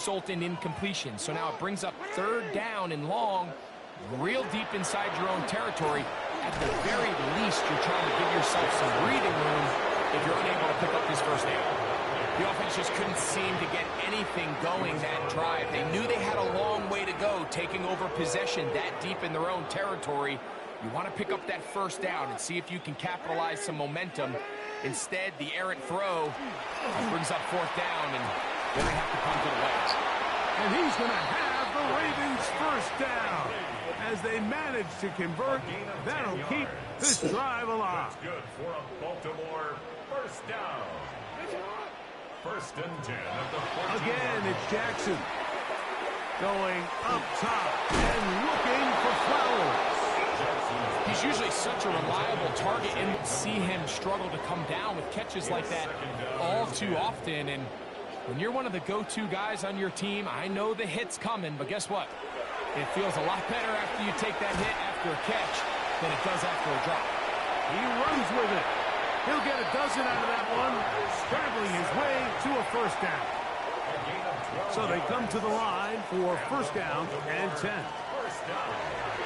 result in incompletion. So now it brings up 3rd down and long, real deep inside your own territory. At the very least, you're trying to give yourself some breathing room if you're unable to pick up this 1st down. The offense just couldn't seem to get anything going that drive. They knew they had a long way to go, taking over possession that deep in their own territory. You want to pick up that 1st down and see if you can capitalize some momentum. Instead, the errant throw brings up 4th down, and then they have to punt it away. And he's going to have the Ravens' 1st down. As they manage to convert, that'll keep this drive alive. That's good for a Baltimore 1st down. 1st and 10 at the 14. Again, it's Jackson. Going up top and looking for Flowers. He's usually such a reliable target, and see him struggle to come down with catches like that all too often. And when you're one of the go-to guys on your team, I know the hit's coming, but guess what? It feels a lot better after you take that hit after a catch than it does after a drop. He runs with it. He'll get a dozen out of that one, scrambling his way to a 1st down. So they come to the line for 1st down and 10.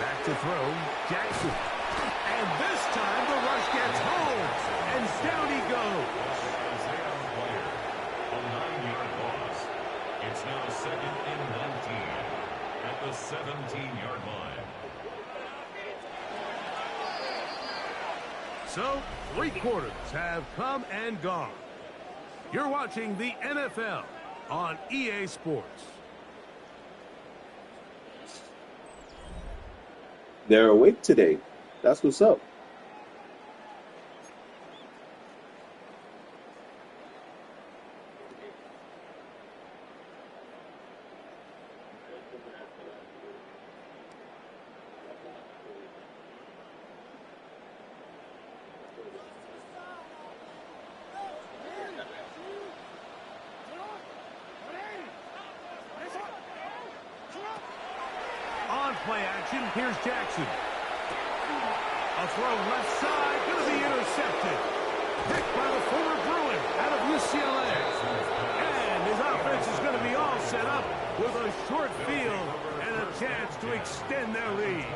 Back to throw, Jackson. And this time the rush gets home, and down he goes. A 9-yard loss. It's now 2nd and 19 at the 17-yard line. So, 3 quarters have come and gone. You're watching the NFL on EA Sports. They're awake today. That's what's up. On play action, here's Jackson. A throw left side, going to be intercepted. Picked by the former Bruin out of UCLA. And his offense is going to be all set up with a short field and a chance to extend their lead.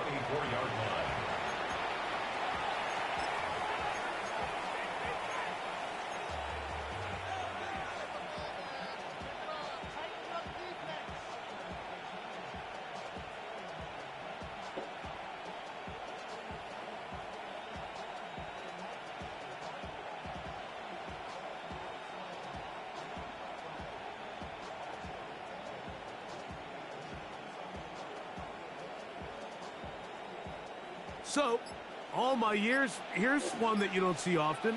So, all my years, here's one that you don't see often.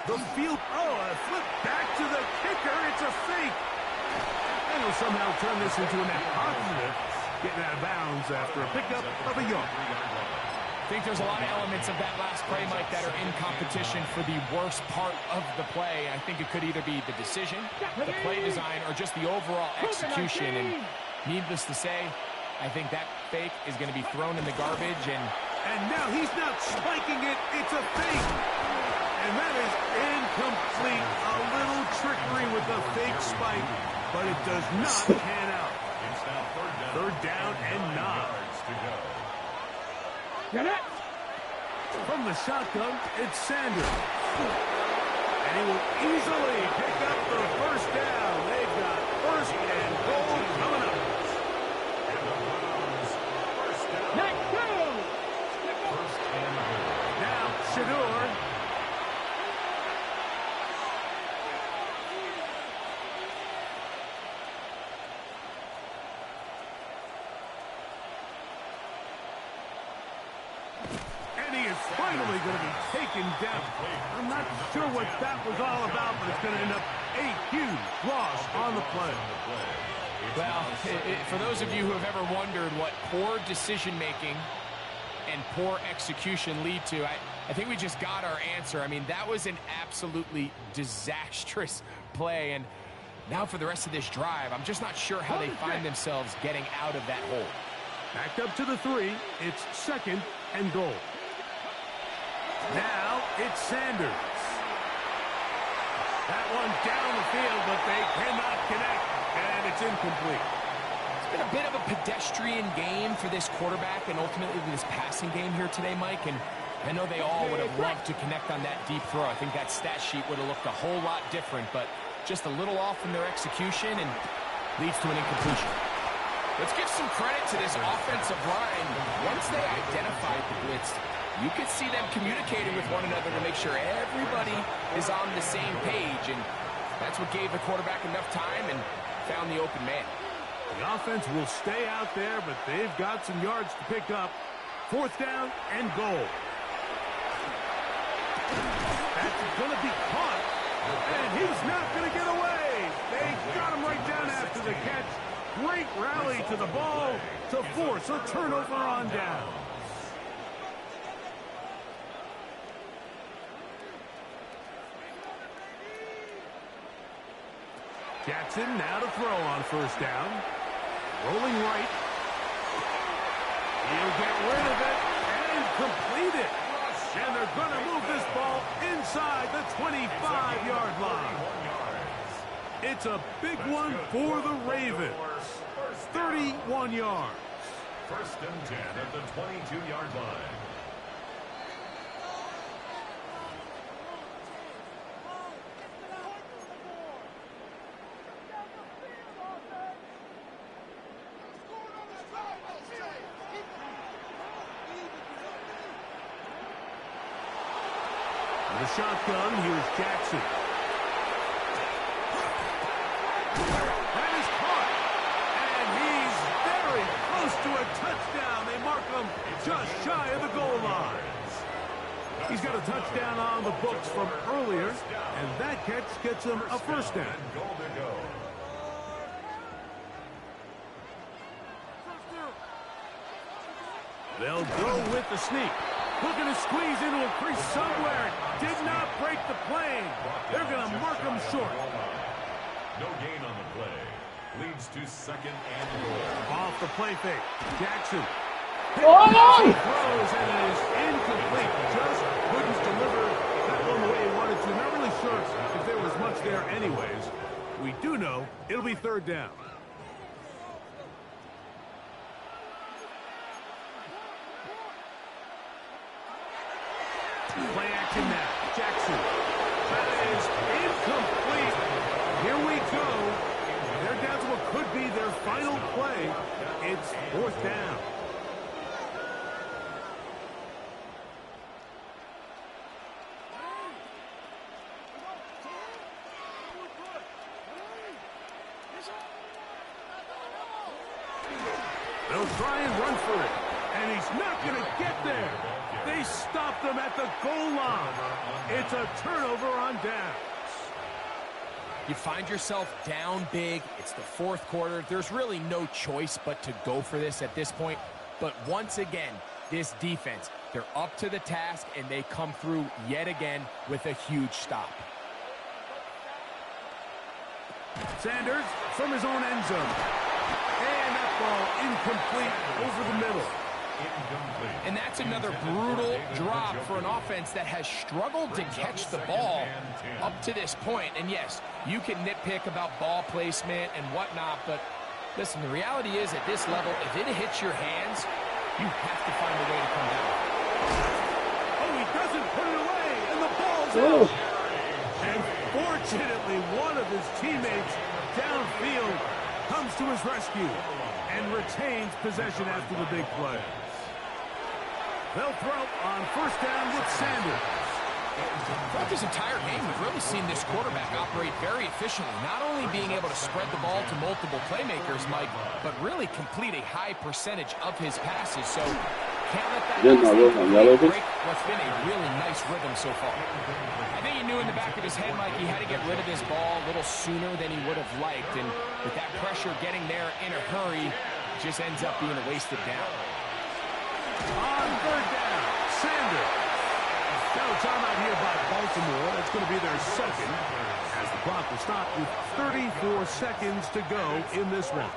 The field, a flip back to the kicker. It's a fake. And he'll somehow turn this into a net positive, getting out of bounds after a pickup of a yard. I think there's a lot of elements of that last play, Mike, that are in competition for the worst part of the play. I think it could either be the decision, the play design, or just the overall execution. And needless to say, I think that fake is going to be thrown in the garbage. And now he's not spiking it. It's a fake. And that is incomplete. A little trickery with the fake spike, but it does not pan out. It's now 3rd down and 9. Get it! From the shotgun, it's Sanders. And he will easily pick up the 1st down. They've got 1st and goal coming up. Now, Shador. And he is finally going to be taken down. I'm not sure what that was all about, but it's going to end up a huge loss on the play. Well, for those of you who have ever wondered what poor decision-making and poor execution lead to, I think we just got our answer. I mean, that was an absolutely disastrous play. And now for the rest of this drive, I'm just not sure how they find themselves getting out of that hole. Backed up to the 3. It's 2nd and goal. Now it's Sanders. That one down the field, but they cannot connect. And and it's incomplete. It's been a bit of a pedestrian game for this quarterback and ultimately this passing game here today, Mike. And I know they all would have loved to connect on that deep throw. I think that stat sheet would have looked a whole lot different, but just a little off in their execution and leads to an incompletion. Let's give some credit to this offensive line. Once they identified the blitz, you could see them communicating with one another to make sure everybody is on the same page, and that's what gave the quarterback enough time and found the open man. The offense will stay out there, but they've got some yards to pick up. 4th down and goal. That's going to be caught, and he's not going to get away. They got him right down after the catch. Great rally to the ball to force a turnover on down. Jackson now to throw on 1st down. Rolling right. He'll get rid of it and complete it. And they're going to move this ball inside the 25-yard line. It's a big one for the Ravens. 31 yards. 1st and 10 at the 22-yard line. The shotgun, here's Jackson. That is caught. And he's very close to a touchdown. They mark him just shy of the goal line. He's got a touchdown on the books from earlier, and that catch gets him a 1st down. They'll go with the sneak. Looking to squeeze into a crease somewhere. Did not break the plane. They're going to mark him short. No gain on the play. Leads to 2nd and goal. Off the play fake. Jackson. Oh! He throws and it is incomplete. Just couldn't deliver that one the way he wanted to. Not really sure if there was much there anyways. We do know it'll be 3rd down. Play action now. Jackson. That is incomplete. Here we go. They're down to what could be their final play. It's 4th down. They'll try and run for it. And he's not going to get there. They stopped him at the goal line. It's a turnover on downs. You find yourself down big. It's the 4th quarter. There's really no choice but to go for this at this point. But once again, this defense, they're up to the task, and they come through yet again with a huge stop. Sanders from his own end zone. And that ball incomplete over the middle. And that's another brutal drop for an offense that has struggled to catch the ball up to this point. And yes, you can nitpick about ball placement and whatnot, but listen, the reality is at this level, if it hits your hands, you have to find a way to come down. Oh, he doesn't put it away, and the ball's out. And fortunately, one of his teammates downfield comes to his rescue and retains possession after the big play. They'll throw on 1st down with Sanders. Throughout this entire game, we've really seen this quarterback operate very efficiently, not only being able to spread the ball to multiple playmakers, Mike, but really complete a high percentage of his passes. So can't let that break what's been a really nice rhythm so far. I think he knew in the back of his head, Mike, he had to get rid of this ball a little sooner than he would have liked. And with that pressure getting there in a hurry, it just ends up being a wasted down. On 3rd down, Sanders. Now timeout here by Baltimore. That's going to be their 2nd. As the clock will stop with 34 seconds to go in this one.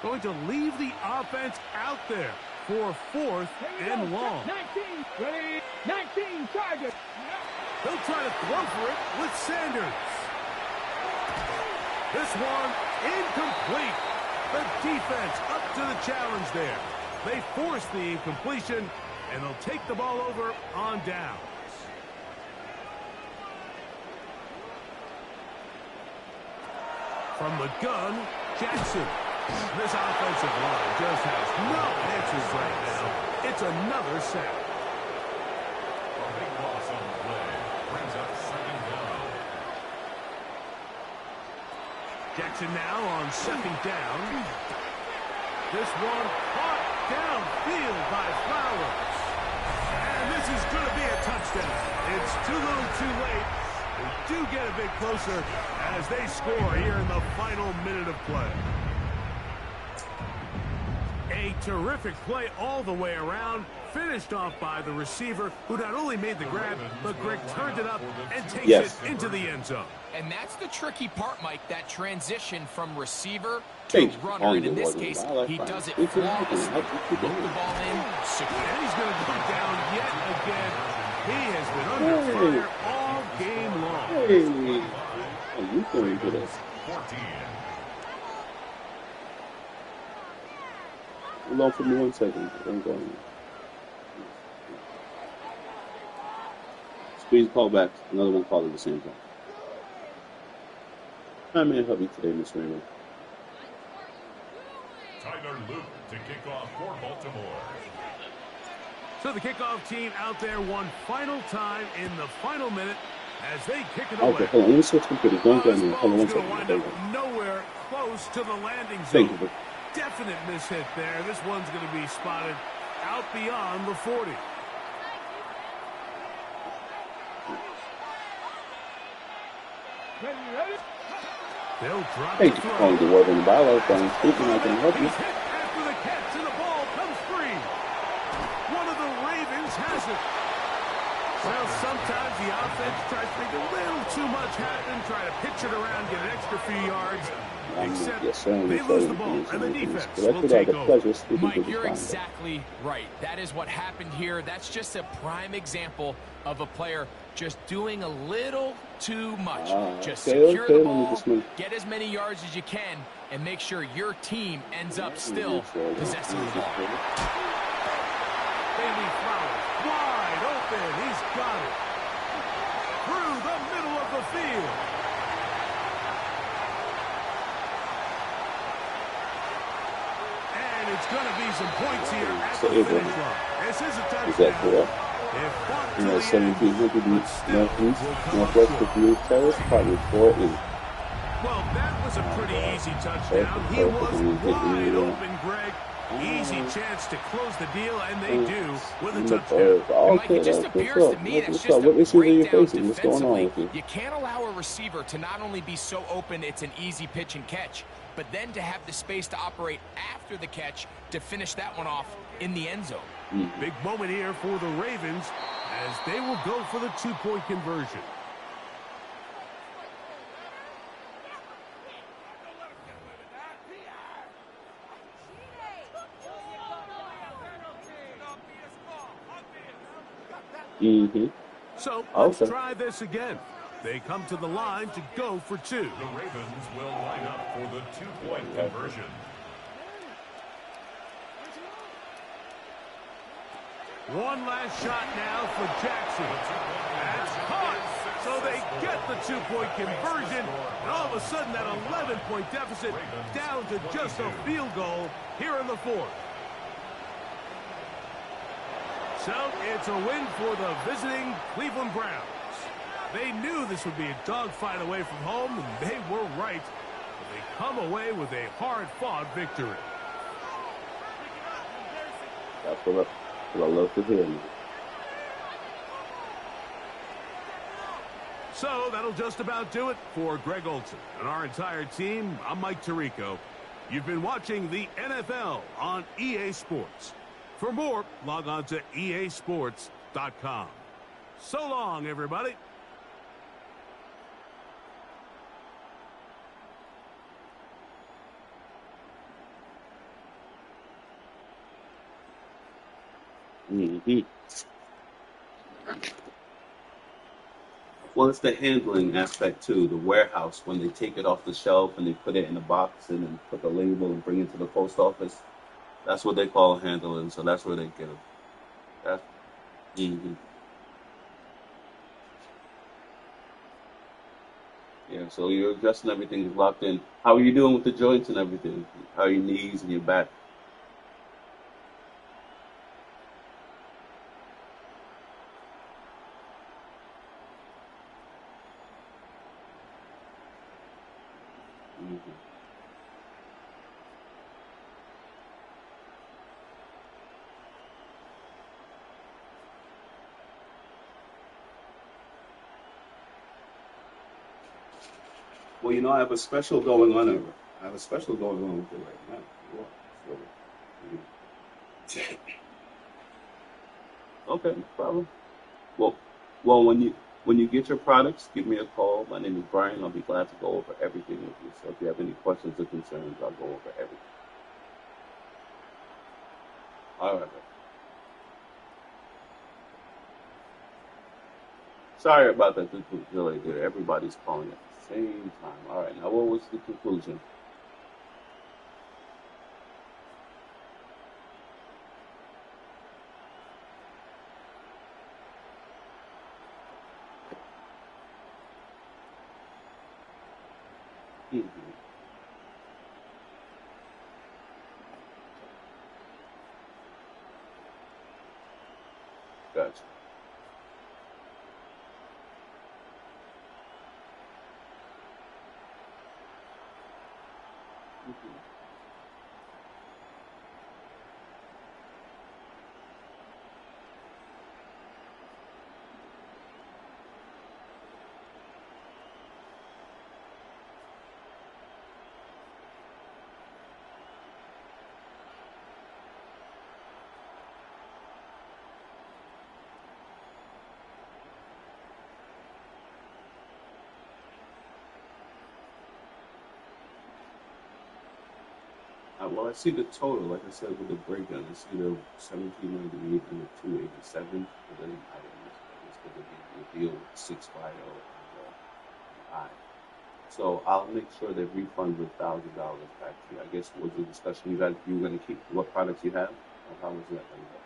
Going to leave the offense out there for 4th and long. 19, ready, 19, target. They'll try to throw for it with Sanders. This one incomplete. The defense up to the challenge there. They force the incompletion, and they'll take the ball over on downs. From the gun, Jackson. This offensive line just has no answers right now. It's another sack. A big loss on the play. Brings up 2nd down. Jackson now on 2nd down. This one caught downfield by Flowers. And this is going to be a touchdown. It's too little too late. They do get a bit closer as they score here in the final minute of play. A terrific play all the way around, finished off by the receiver, who not only made the grab, but Greg turned it up and takes it into the end zone. And that's the tricky part, Mike, that transition from receiver to runner. And in this case, he does it flawlessly. Look the ball in, secure. And he's going to go down yet again. He has been under fire all game long. Hey, how you doing today? 14. Hold on for me 1 second. I'm going. Squeeze callbacks. Another one called at the same time. How may I help you today, Miss Raymond? Tyler Luke to kick off for Baltimore. So the kickoff team out there one final time in the final minute as they kick it Okay, away. hold on. Let me switch computers. Don't go anywhere. Hold on 1 This ball's second. going There to you wind go. up nowhere close to the landing Thank zone. you. Definite mishit there. This one's going to be spotted out beyond the 40. Ready, ready. They'll drop Thank the you for throw. calling the word on the bylaw. Brian speaking. I can help you. He's hit after the catch, and the ball comes free. One of the Ravens has it. Well, sometimes the offense tries to make a little too much happen, try to pitch it around, get an extra few yards. Except Yes, sir. they lose the ball, and the defense will Collected take the over. pleasure speaking to Mike, the you're client. exactly right. That is what happened here. That's just a prime example of a player just doing a little too much. Just secure the ball, get as many yards as you can, and make sure your team ends up still possessing the ball. Bailey Flowers, wide open. He's got it. Through the middle of the field. And it's going to be some points here at the finish line. This is a touchdown. Is that correct? If fought to In the the end, 1700 but still Northeast, will come up Northwest short. of New Terrace, Department 4E. Well, that was a pretty easy touchdown. He was wide open, Greg. Easy chance to close the deal, and they do with a touchdown. And Mike, it just appears to me that's just a What issues are you breakdown facing? What's going on defensively. with you? You can't allow a receiver to not only be so open it's an easy pitch and catch, but then to have the space to operate after the catch to finish that one off in the end zone. Big moment here for the Ravens as they will go for the two-point conversion. So let's try this again. They come to the line to go for two. The Ravens will line up for the two-point conversion. One last shot now for Jackson. That's caught. So they get the two-point conversion. And all of a sudden, that 11-point deficit down to just a field goal here in the fourth. So it's a win for the visiting Cleveland Browns. They knew this would be a dogfight away from home, and they were right. But they come away with a hard-fought victory. That's what I love to hear. So that'll just about do it for Greg Olson and our entire team. I'm Mike Tirico. You've been watching the NFL on EA Sports. For more, log on to easports.com. So long, everybody. Hmm. Well, it's the handling aspect too. The warehouse, when they take it off the shelf and they put it in a box and then put the label and bring it to the post office, that's what they call handling. So that's where they get them. That's, hmm. Yeah, so you're adjusting everything is locked in. How are you doing with the joints and everything? How are your knees and your back? Hmm. Well, I have a special going on. I have a special going on with it right now. So, okay, no problem. Well, well, when you get your products, give me a call. My name is Brian. I'll be glad to go over everything with you. So if you have any questions or concerns, I'll go over everything. All right. Sorry about that delay there. Everybody's calling at the same time. All right. Now, what was the conclusion? Hmm. Gotcha. Hmm. Well, I see the total. Like I said, with the breakdown, I see the 1798 and the 287 for the items. It's going to give you a deal with 6 bio and I. So I'll make sure they refund the $1,000 back to you. I guess was the discussion you were going to keep what products you have, or how was that going to go?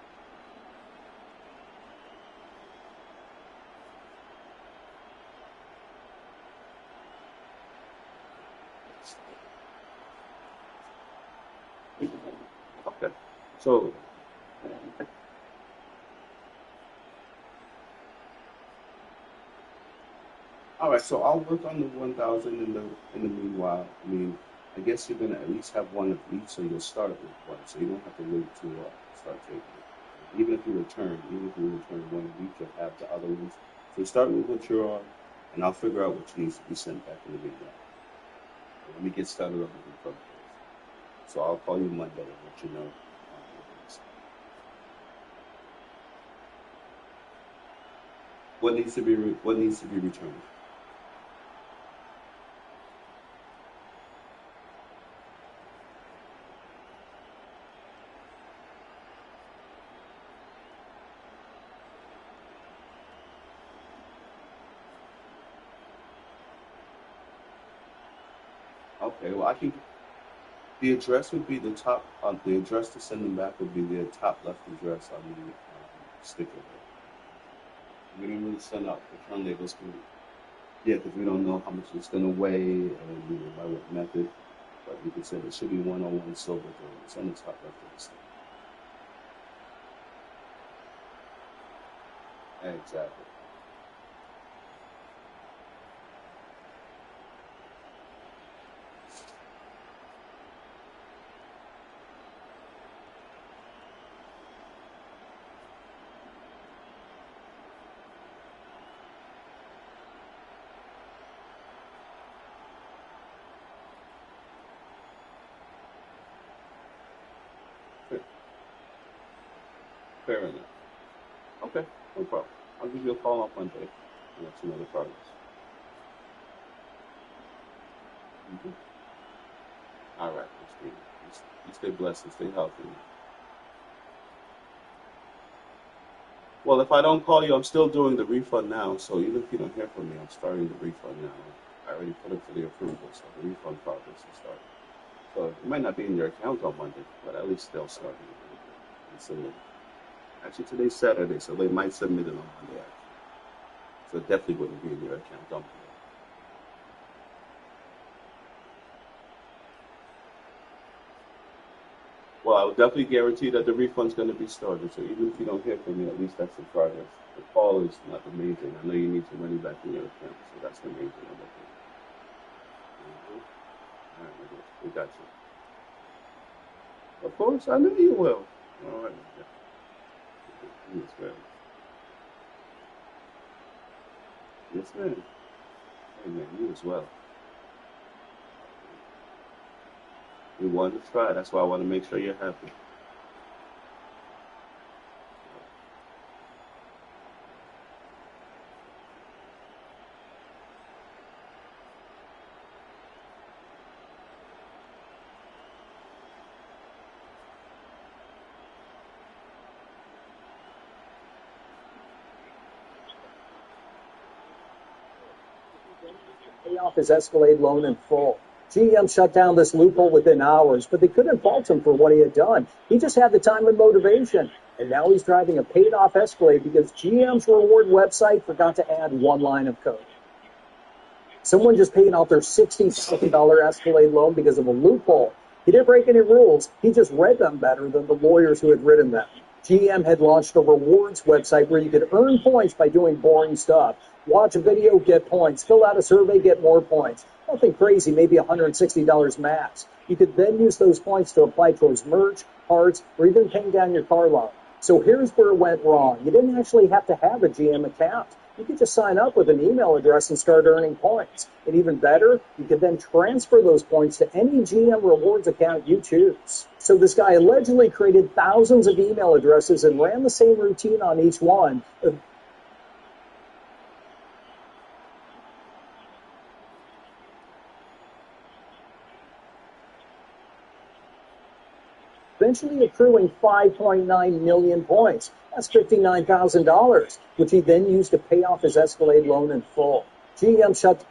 Okay. So, all right. So I'll work on the 1,000 in the meanwhile. I mean, I guess you're gonna at least have one of each, so you'll start with one, so you don't have to wait to start taking it. Even if you return one of each, you'll have the other ones. So start with what you're on, and I'll figure out what needs to be sent back in the meanwhile. Let me get started on the refund first. So I'll call you Monday and let you know. What needs to be returned? Okay, well I can. The address would be the top. The address to send them back would be the top left address on the sticker. We don't really send out return labels. Yeah, because we don't know how much it's going to weigh and by what method. But you can say it should be 101 silver gold. It's on the top left of the sticker. Exactly. Fair, fair enough. Okay, no problem. I'll give you a call on Monday and let you know the progress. Mhm. All right, Miss Green. You stay blessed and stay healthy. Well, if I don't call you, I'm still doing the refund now. So even if you don't hear from me, I'm starting the refund now. I already put it for the approval, so the refund process is starting. So it might not be in your account on Monday, but at least they'll start it. So actually, today's Saturday, so they might submit it on Monday. Actually. So it definitely wouldn't be in your account on Monday. Well, I would definitely guarantee that the refund's going to be started. So even if you don't hear from me, at least that's in progress. The call is not the main thing. I know you need some money back in your account, so that's the main thing I'm looking at. All right, we got you. Of course, I know you will. All right. Yes, ma'am. Yes, ma'am. Hey, man, you as well. We wanted to try. That's why I want to make sure you're happy. Pay off his Escalade loan in full. GM shut down this loophole within hours, but they couldn't fault him for what he had done. He just had the time and motivation. And now he's driving a paid-off Escalade because GM's reward website forgot to add one line of code. Someone just paid off their $60,000 Escalade loan because of a loophole. He didn't break any rules. He just read them better than the lawyers who had written them. GM had launched a rewards website where you could earn points by doing boring stuff. Watch a video, get points. Fill out a survey, get more points. Nothing crazy, maybe $160 max. You could then use those points to apply towards merch, parts, or even paying down your car loan. So here's where it went wrong. You didn't actually have to have a GM account. You could just sign up with an email address and start earning points. And even better, you could then transfer those points to any GM rewards account you choose. So this guy allegedly created thousands of email addresses and ran the same routine on each one. Eventually accruing 5.9 million points. That's $59,000, which he then used to pay off his Escalade loan in full. GM shut.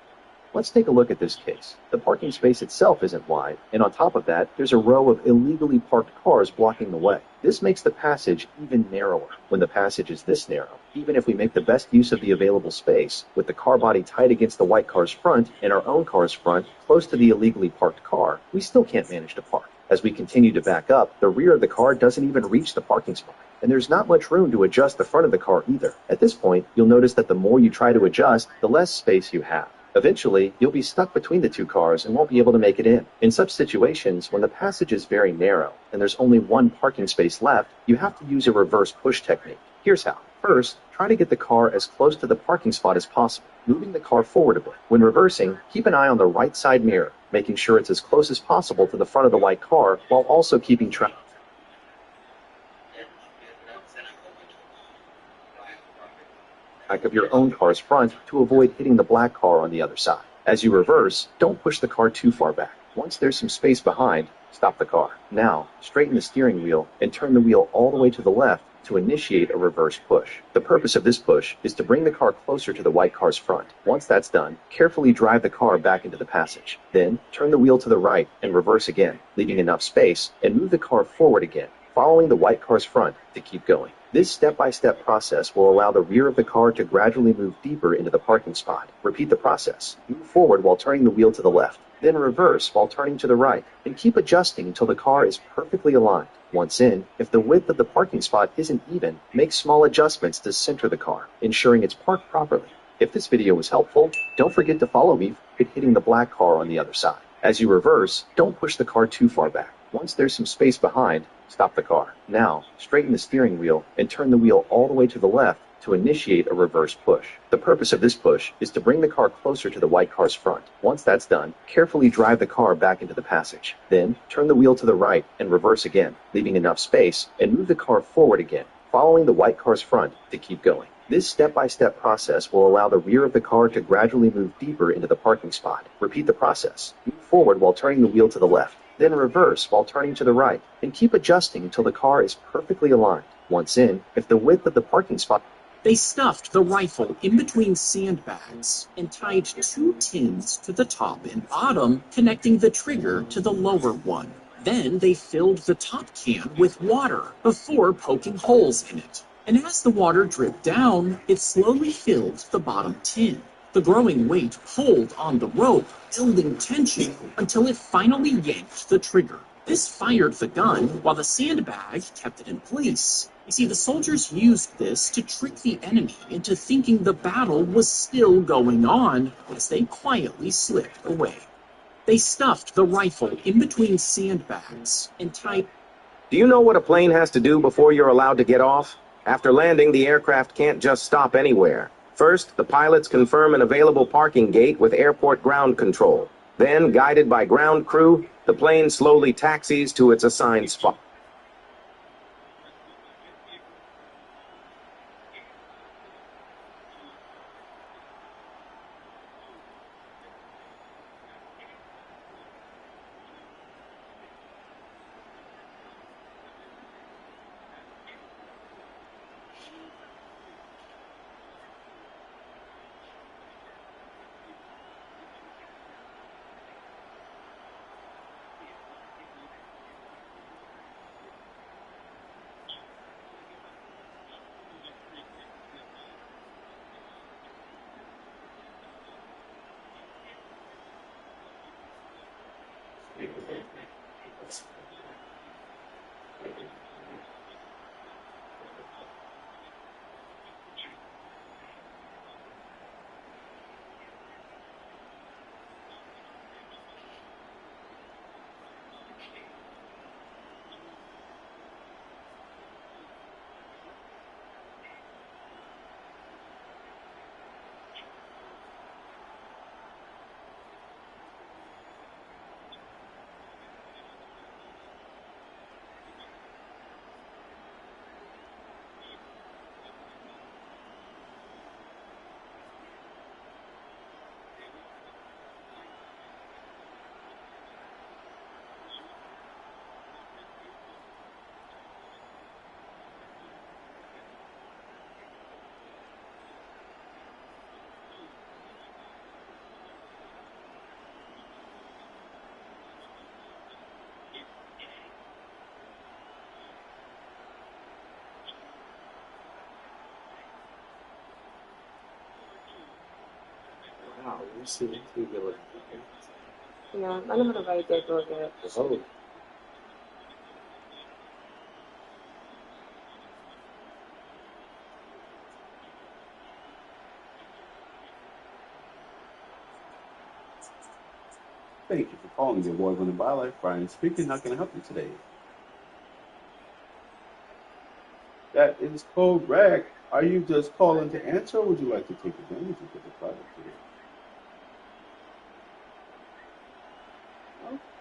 Let's take a look at this case. The parking space itself isn't wide, and on top of that, there's a row of illegally parked cars blocking the way. This makes the passage even narrower. When the passage is this narrow, even if we make the best use of the available space, with the car body tight against the white car's front and our own car's front close to the illegally parked car, we still can't manage to park. As we continue to back up, the rear of the car doesn't even reach the parking spot. And there's not much room to adjust the front of the car either. At this point, you'll notice that the more you try to adjust, the less space you have. Eventually, you'll be stuck between the two cars and won't be able to make it in. In such situations, when the passage is very narrow and there's only one parking space left, you have to use a reverse push technique. Here's how. First, try to get the car as close to the parking spot as possible, moving the car forward a bit. When reversing, keep an eye on the right side mirror, making sure it's as close as possible to the front of the white car while also keeping track of your own car's front to avoid hitting the black car on the other side. As you reverse, don't push the car too far back. Once there's some space behind, stop the car. Now, straighten the steering wheel and turn the wheel all the way to the left to initiate a reverse push. The purpose of this push is to bring the car closer to the white car's front. Once that's done, carefully drive the car back into the passage. Then, turn the wheel to the right and reverse again, leaving enough space, and move the car forward again, following the white car's front to keep going. This step-by-step process will allow the rear of the car to gradually move deeper into the parking spot. Repeat the process. Move forward while turning the wheel to the left, then reverse while turning to the right, and keep adjusting until the car is perfectly aligned. Once in, if the width of the parking spot isn't even, make small adjustments to center the car, ensuring it's parked properly. If this video was helpful, don't forget to follow me for hitting the black car on the other side. As you reverse, don't push the car too far back. Once there's some space behind, stop the car. Now, straighten the steering wheel and turn the wheel all the way to the left to initiate a reverse push. The purpose of this push is to bring the car closer to the white car's front. Once that's done, carefully drive the car back into the passage. Then, turn the wheel to the right and reverse again, leaving enough space, and move the car forward again, following the white car's front to keep going. This step-by-step process will allow the rear of the car to gradually move deeper into the parking spot. Repeat the process. Move forward while turning the wheel to the left, then reverse while turning to the right, and keep adjusting until the car is perfectly aligned. Once in, if the width of the parking spot... They stuffed the rifle in between sandbags and tied 2 tins to the top and bottom, connecting the trigger to the lower one. Then they filled the top can with water before poking holes in it. And as the water dripped down, it slowly filled the bottom tin. The growing weight pulled on the rope, building tension until it finally yanked the trigger. This fired the gun while the sandbag kept it in place. You see, the soldiers used this to trick the enemy into thinking the battle was still going on as they quietly slipped away. They stuffed the rifle in between sandbags and tied... Do you know what a plane has to do before you're allowed to get off? After landing, the aircraft can't just stop anywhere. First, the pilots confirm an available parking gate with airport ground control. Then, guided by ground crew, the plane slowly taxis to its assigned spot. Wow, you see the good. Yeah, I know how to write that book. Oh. Thank you for calling the award-winning BioLife. Brian speaking. How can I help you today? That is correct. Are you just calling to answer, or would you like to take advantage of the product today?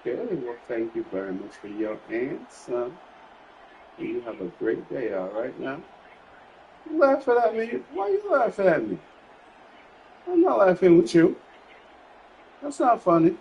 Okay, well, thank you very much for your answer. You have a great day, all right now? You laughing at me? Why are you laughing at me? I'm not laughing with you. That's not funny.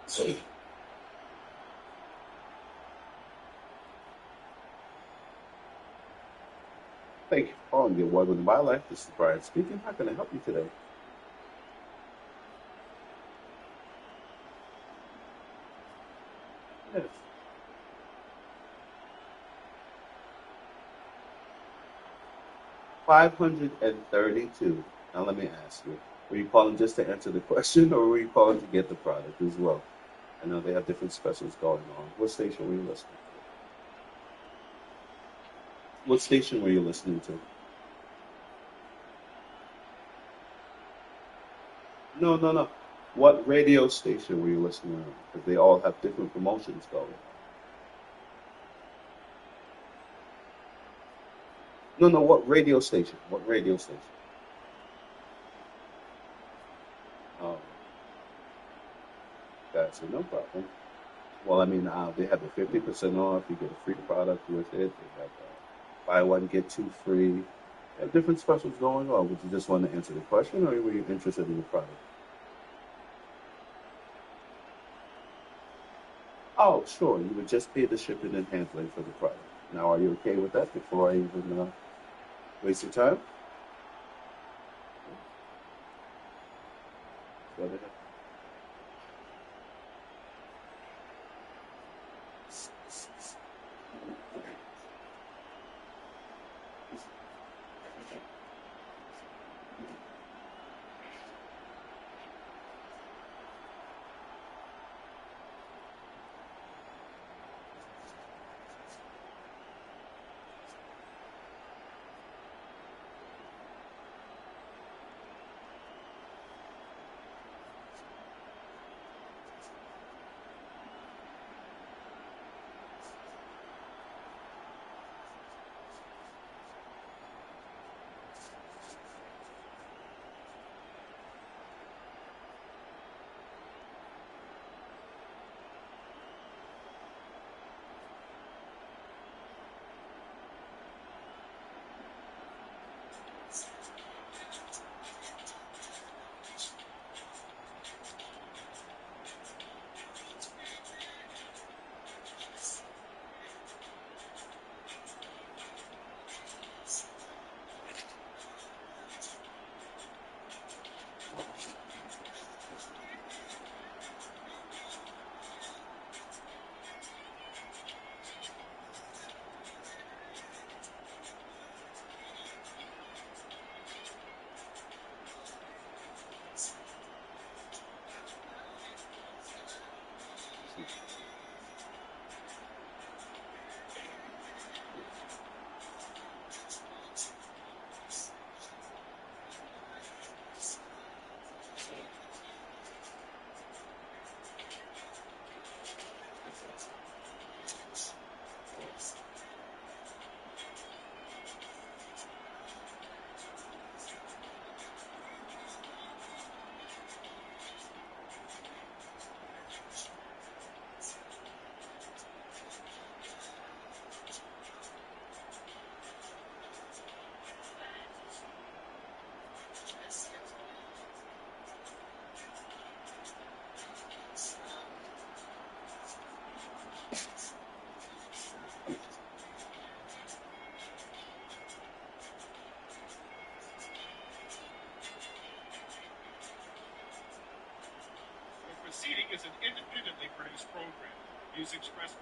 Thank you for calling the Welcome to My Life. This is Brian speaking. How can I help you today? Yes. 532. Now let me ask you, were you calling just to answer the question or were you calling to get the product as well? I know they have different specials going on. What station were you listening to? What station were you listening to? No, no, no. What radio station were you listening to? Because they all have different promotions going on. No, no, what radio station? What radio station? Oh, gotcha, no problem. Well, I mean, they have the 50% off. You get a free product with it. They have buy one, get two free. They have different specials going on. Would you just want to answer the question or were you interested in the product? Oh, sure. You would just pay the shipping and handling for the product. Now, are you okay with that before I even waste your time? Go ahead. Proceeding is an independently produced program. Use express.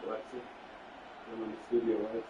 Alexa, turn on the studio lights.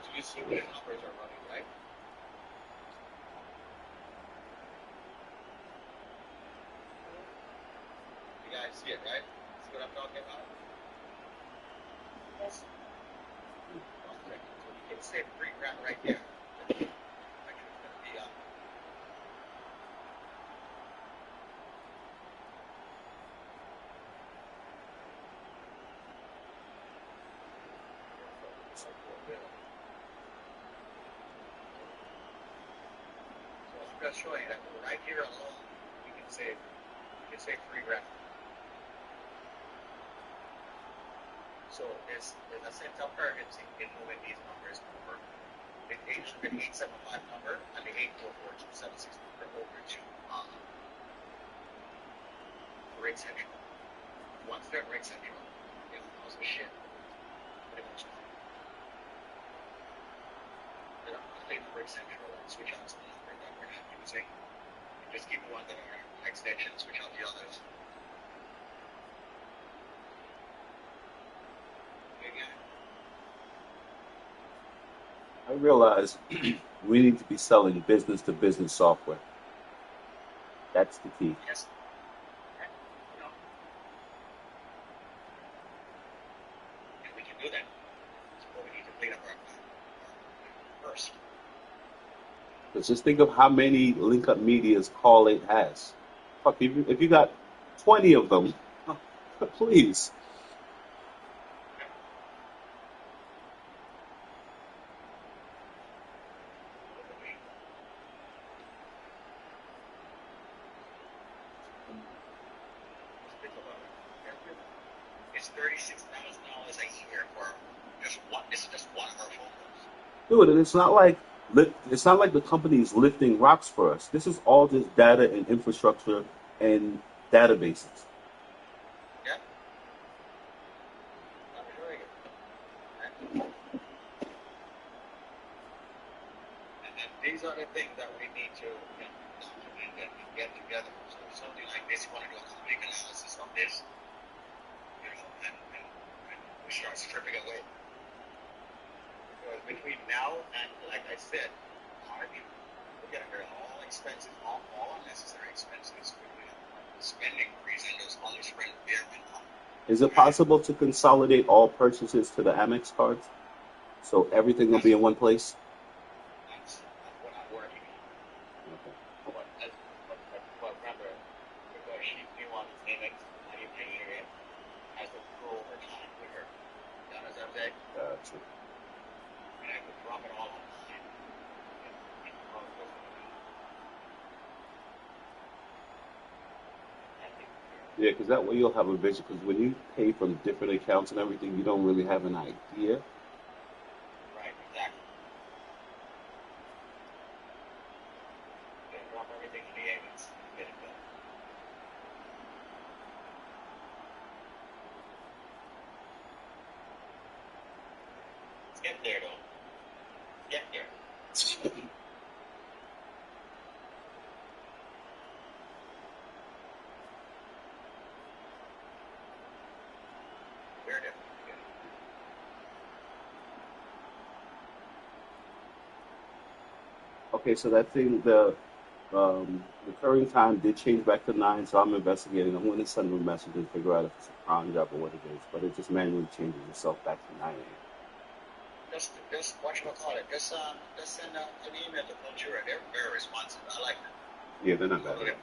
But you see what the numbers are running, right? You guys see it, right? See what I'm talking about? Yes. Okay. So we can save $3,000 right there. Actually, it's going to be up. So I'm just showing you that right here alone, you can save $3,000. So there's a sense of urgency in moving these numbers over. The 875 number and the 844-276 number over to Rate Central. Once they're at Rate Central, it allows a shit. Pretty much. Then I'm going to leave Rate Central and switch out some number that we're not using. And just keep the ones that are extension, switch out the others. Again. I realize we need to be selling business-to-business software. That's the key. Yes. No. And we can do that. But we need to clean up our first. Let's just think of how many link-up medias Call 8 has. Fuck, if you got 20 of them, please. It's $36,000 a year for just one. It's just one of our phone calls. Dude, and it's not like the company is lifting rocks for us. This is all just data and infrastructure and databases. Yeah. I'm enjoying it. And these are the things that we need to document and get together. So something like this, you want to do a complete analysis of this, and we start stripping away. Because between now and, like I said, we're getting rid of all expenses, all unnecessary expenses. Spending freeze and those only spend bare minimum. Is it possible to consolidate all purchases to the Amex cards? So everything will be in one place? That's what I'm working on. Okay. But remember, because she knew on the Amex, I didn't pay her as a pro over time with her. You understand what I'm saying? Gotcha. And I could drop it all online. Yeah, because that way you'll have a vision. Because when you pay from different accounts and everything, you don't really have an idea. Right, exactly. Then drop everything to the Amex and get it done. Let's get there, though. Get there. We're definitely getting there. Okay, so that thing, the recurring time did change back to 9, so I'm investigating. I'm going to send them a message and figure out if it's a cron job or what it is. But it just manually changes itself back to 9 a.m. Just whatchamacallit, just send an email to Cultura. They're very responsive. I like them. Yeah, they're not bad at all.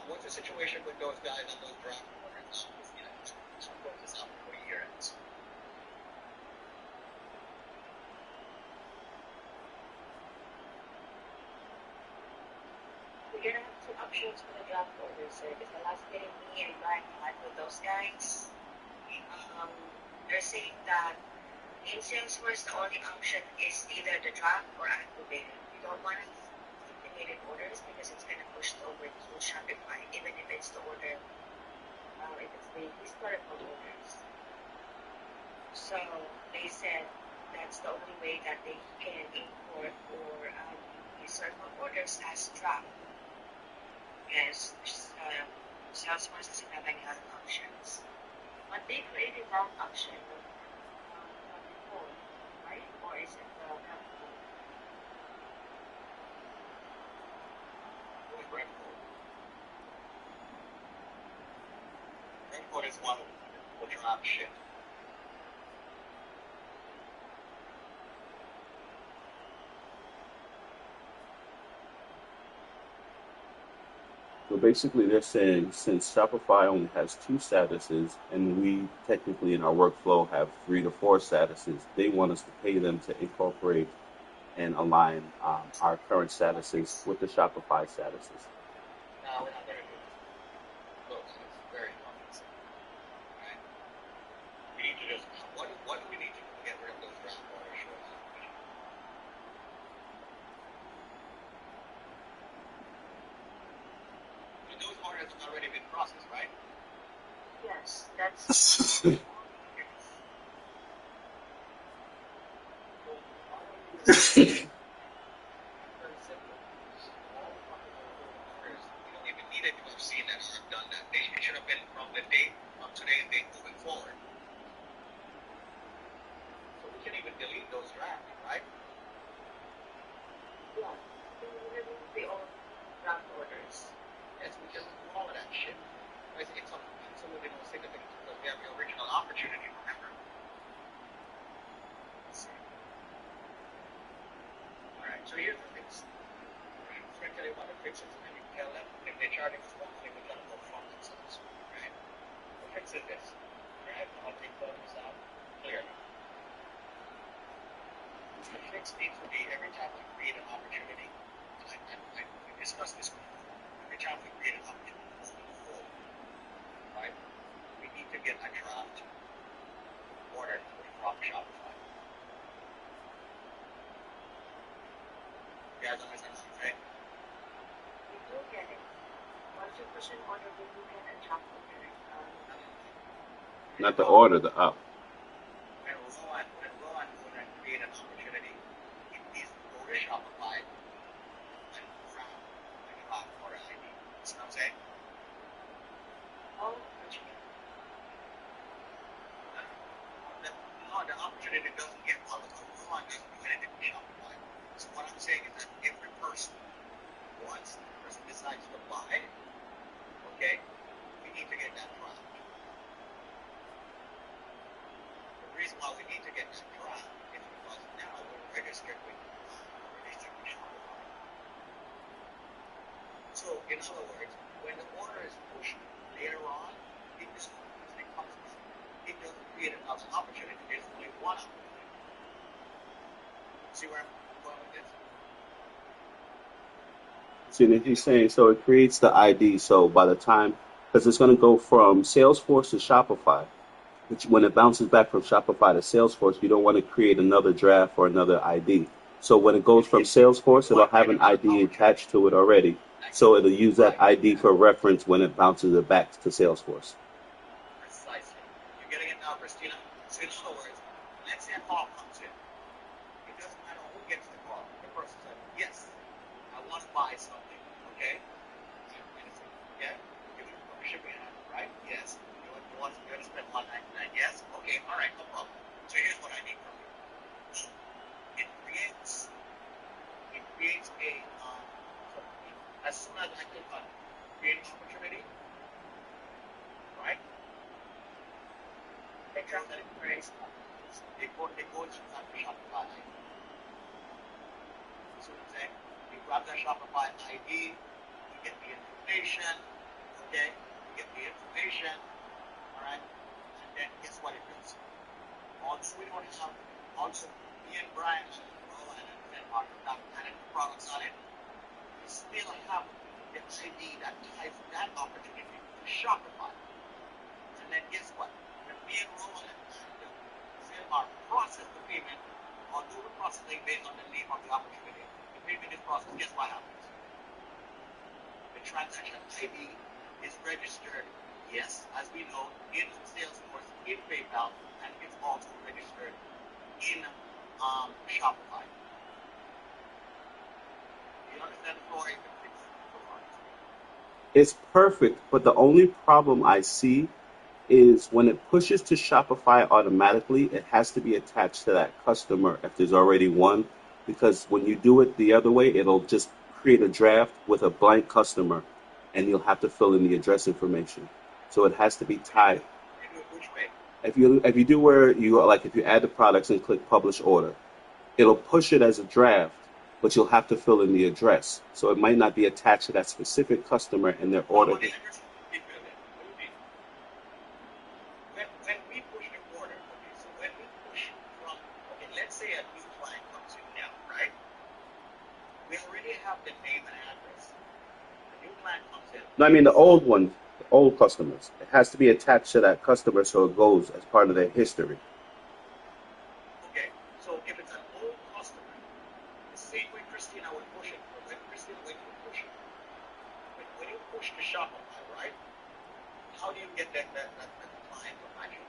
What's the situation with those guys on those draft orders? Some folks is out for a year. You're gonna have two options for the draft orders, sir. Because the last meeting me and Brian had with those guys, they're saying that in Salesforce the only option is either the draft or activated. You don't want to activated orders because it's gonna push it over to Shopify, even if it's the order, if it's the historical orders. So they said that's the only way that they can import or the historical orders as draft. Yes, Salesforce doesn't have any other options. But they created that option before. is it Brentford? Who is Brentford? Brentford is one who drop shit. So basically, they're saying since Shopify only has two statuses, and we technically in our workflow have 3 to 4 statuses, they want us to pay them to incorporate and align our current statuses with the Shopify statuses. No, we're not going to do that. Look, it's very confusing. Right? We need to just, what do we need to do to get rid of those draft order shorts? So those orders have already been processed, right? Yes, that's Yes. So why don't we just very simple? All the fucking orders, we don't even need it to have seen that or have done that. It should have been from the date of today's date moving forward. So we can even delete those drafts, right? yeah. We remove the old draft orders. Yes, we can do all of that shit. It's absolutely no significance because we have the original opportunity, remember? Alright, so here's the fix. I'm going to tell you about the fixes and then you can tell them if they're charging us one thing, we gotta go fuck themselves. Right? The fix is this. Right? I'll take this out clearly. The fix needs to be every time we create an opportunity, we discussed this before. Every time we create an opportunity moving forward, right? We need to get a draft order from Shopify. You guys understand what I'm saying? We do get it. Once you push an order, we do get a draft order. Not the order, the up. When Rowan go and create an opportunity, it needs to go to Shopify and draft a draft order ID. See what I'm saying? Oh, what you mean? The opportunity doesn't get one because Rowan doesn't do anything with Shopify. So what I'm saying is that every person, once the person decides to buy, okay, we need to get that draft. The reason why we need to get that draft is because now we're registered with Shopify. So in other words, when the order is pushed later on, it just comes back. It doesn't create another opportunity. There's only one opportunity. See where I'm going with this? See, and he's saying so it creates the ID. So by the time, because it's going to go from Salesforce to Shopify, which when it bounces back from Shopify to Salesforce, you don't want to create another draft or another ID. So when it goes from Salesforce, it'll have an ID attached to it already. So it'll use that ID for reference when it bounces it back to Salesforce. Precisely. You're getting it now, Christina. So in other words, let's say a call comes in. It doesn't matter who gets the call. The person says, yes, I want to buy something, okay? And it's like, yeah, give it a shipping handle, right? Yes. You want to spend $199? Yes? Okay, all right, no problem. So here's what I need from you. It creates a, so as soon as I click on create opportunity, right? The draft order. It goes to that Shopify ID. So what I'm saying? You grab that Shopify ID, you get the information, okay? You get the information, alright? And then guess what it does? Also, we don't have, also, me and Brian and Roland and Denmark have added the products on it. We still have the ID that ties that opportunity to Shopify. And then guess what? When me and Roland and Denmark process the payment, or do the processing based on the name of the opportunity, the payment is processed, guess what happens? The transaction ID is registered, yes, as we know, in Salesforce, in PayPal, and it's also registered in Shopify. You understand the story? It's perfect, but the only problem I see is when it pushes to Shopify automatically, it has to be attached to that customer if there's already one, because when you do it the other way, it'll just create a draft with a blank customer, and you'll have to fill in the address information. So it has to be tied. Which way? If you do where you like if you add the products and click publish order, it'll push it as a draft, but you'll have to fill in the address. So it might not be attached to that specific customer in their order. When we push the order, okay, so when we push from, okay, let's say a new client comes in now, right? We already have the name and address. The new client comes in. No, I mean the old one, the old customers. It has to be attached to that customer so it goes as part of their history. Okay, so if it's an old customer, the same way Christina would push it, when you push it, when you push the Shopify, right? How do you get that client to match it?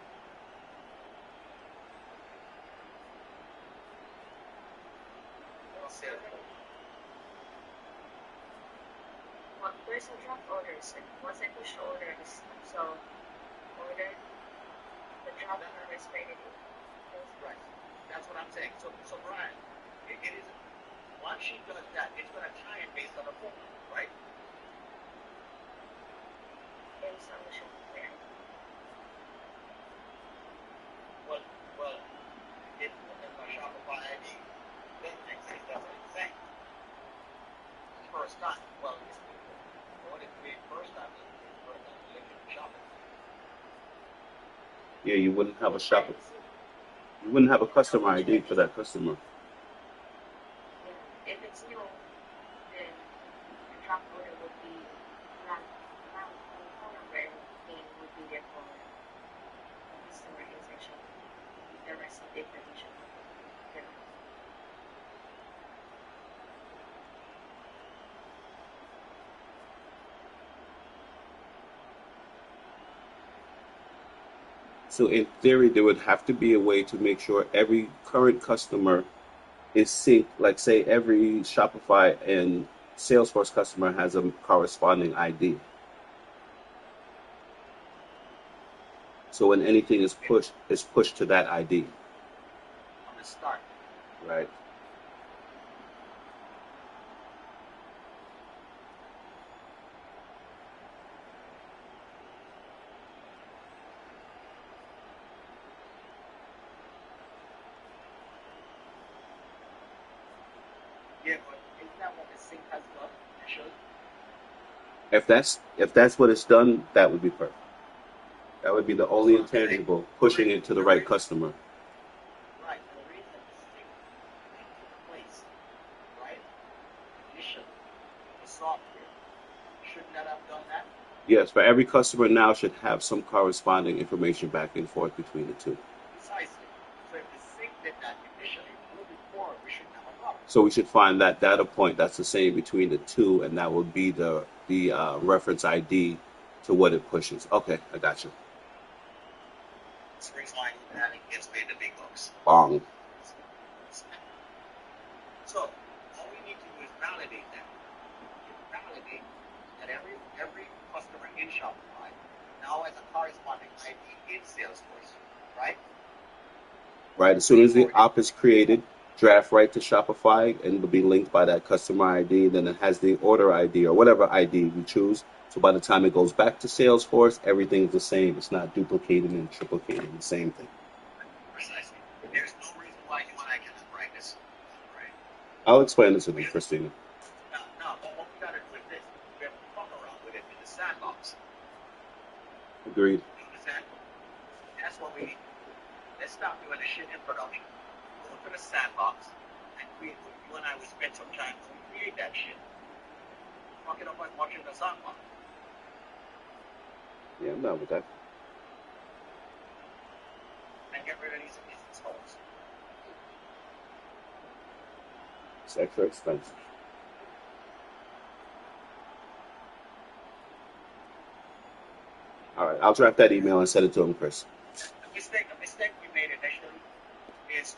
Well, there's a draft orders, and once I push the orders, so order the draft order is ready. Right. That's what I'm saying. So Brian, it is once she does that, it's gonna tie it based on the phone, right? Based on the Shopify. Well, if a Shopify ID doesn't exist, that's what it's saying. First time. Well, what it create first time is first time you look at Shopify. Yeah, you wouldn't have a shopper. You wouldn't have a customer ID for that customer. If it's new, then the draft order would be not the phone number name would be there for the customer section. The rest of the information. So in theory, there would have to be a way to make sure every current customer is synced. Like say every Shopify and Salesforce customer has a corresponding ID. So when anything is pushed, it's pushed to that ID. On the start. Right. Yeah, but isn't that what the sync has done initially? If that's what it's done, that would be perfect. That would be the only intangible, pushing it to the right customer. Right. The reason the sync took place, right? Initially, the software shouldn't that have done that? Yes, for every customer now should have some corresponding information back and forth between the two. Precisely. So if the sync did that initially, moving forward, we shouldn't have a problem. So we should find that data point that's the same between the two, and that would be the reference ID to what it pushes. Okay, I got you. That's the reason why that it gets paid the big bucks. Bong. So all we need to do is validate that. Validate that every customer in Shopify now has a corresponding ID in Salesforce, right? Right. As soon as the app is created, draft right to Shopify, and it'll be linked by that customer ID. Then it has the order ID or whatever ID we choose. So by the time it goes back to Salesforce, everything's the same. It's not duplicating and triplicating the same thing. Precisely. There's no reason why you and I cannot write this, right? I'll explain this to you, Christina. Now, what we gotta do with this, we have to fuck around with it in the sandbox. Agreed. You understand? That's what we need. Let's stop doing the shit in production. Go to the sandbox and create. You and I will spend some time to create that shit. Fuck it up like watching the sandbox. Yeah, I'm done with that. And get rid of these installs. It's extra expensive. All right, I'll draft that email and send it to him, Chris. The mistake we made initially is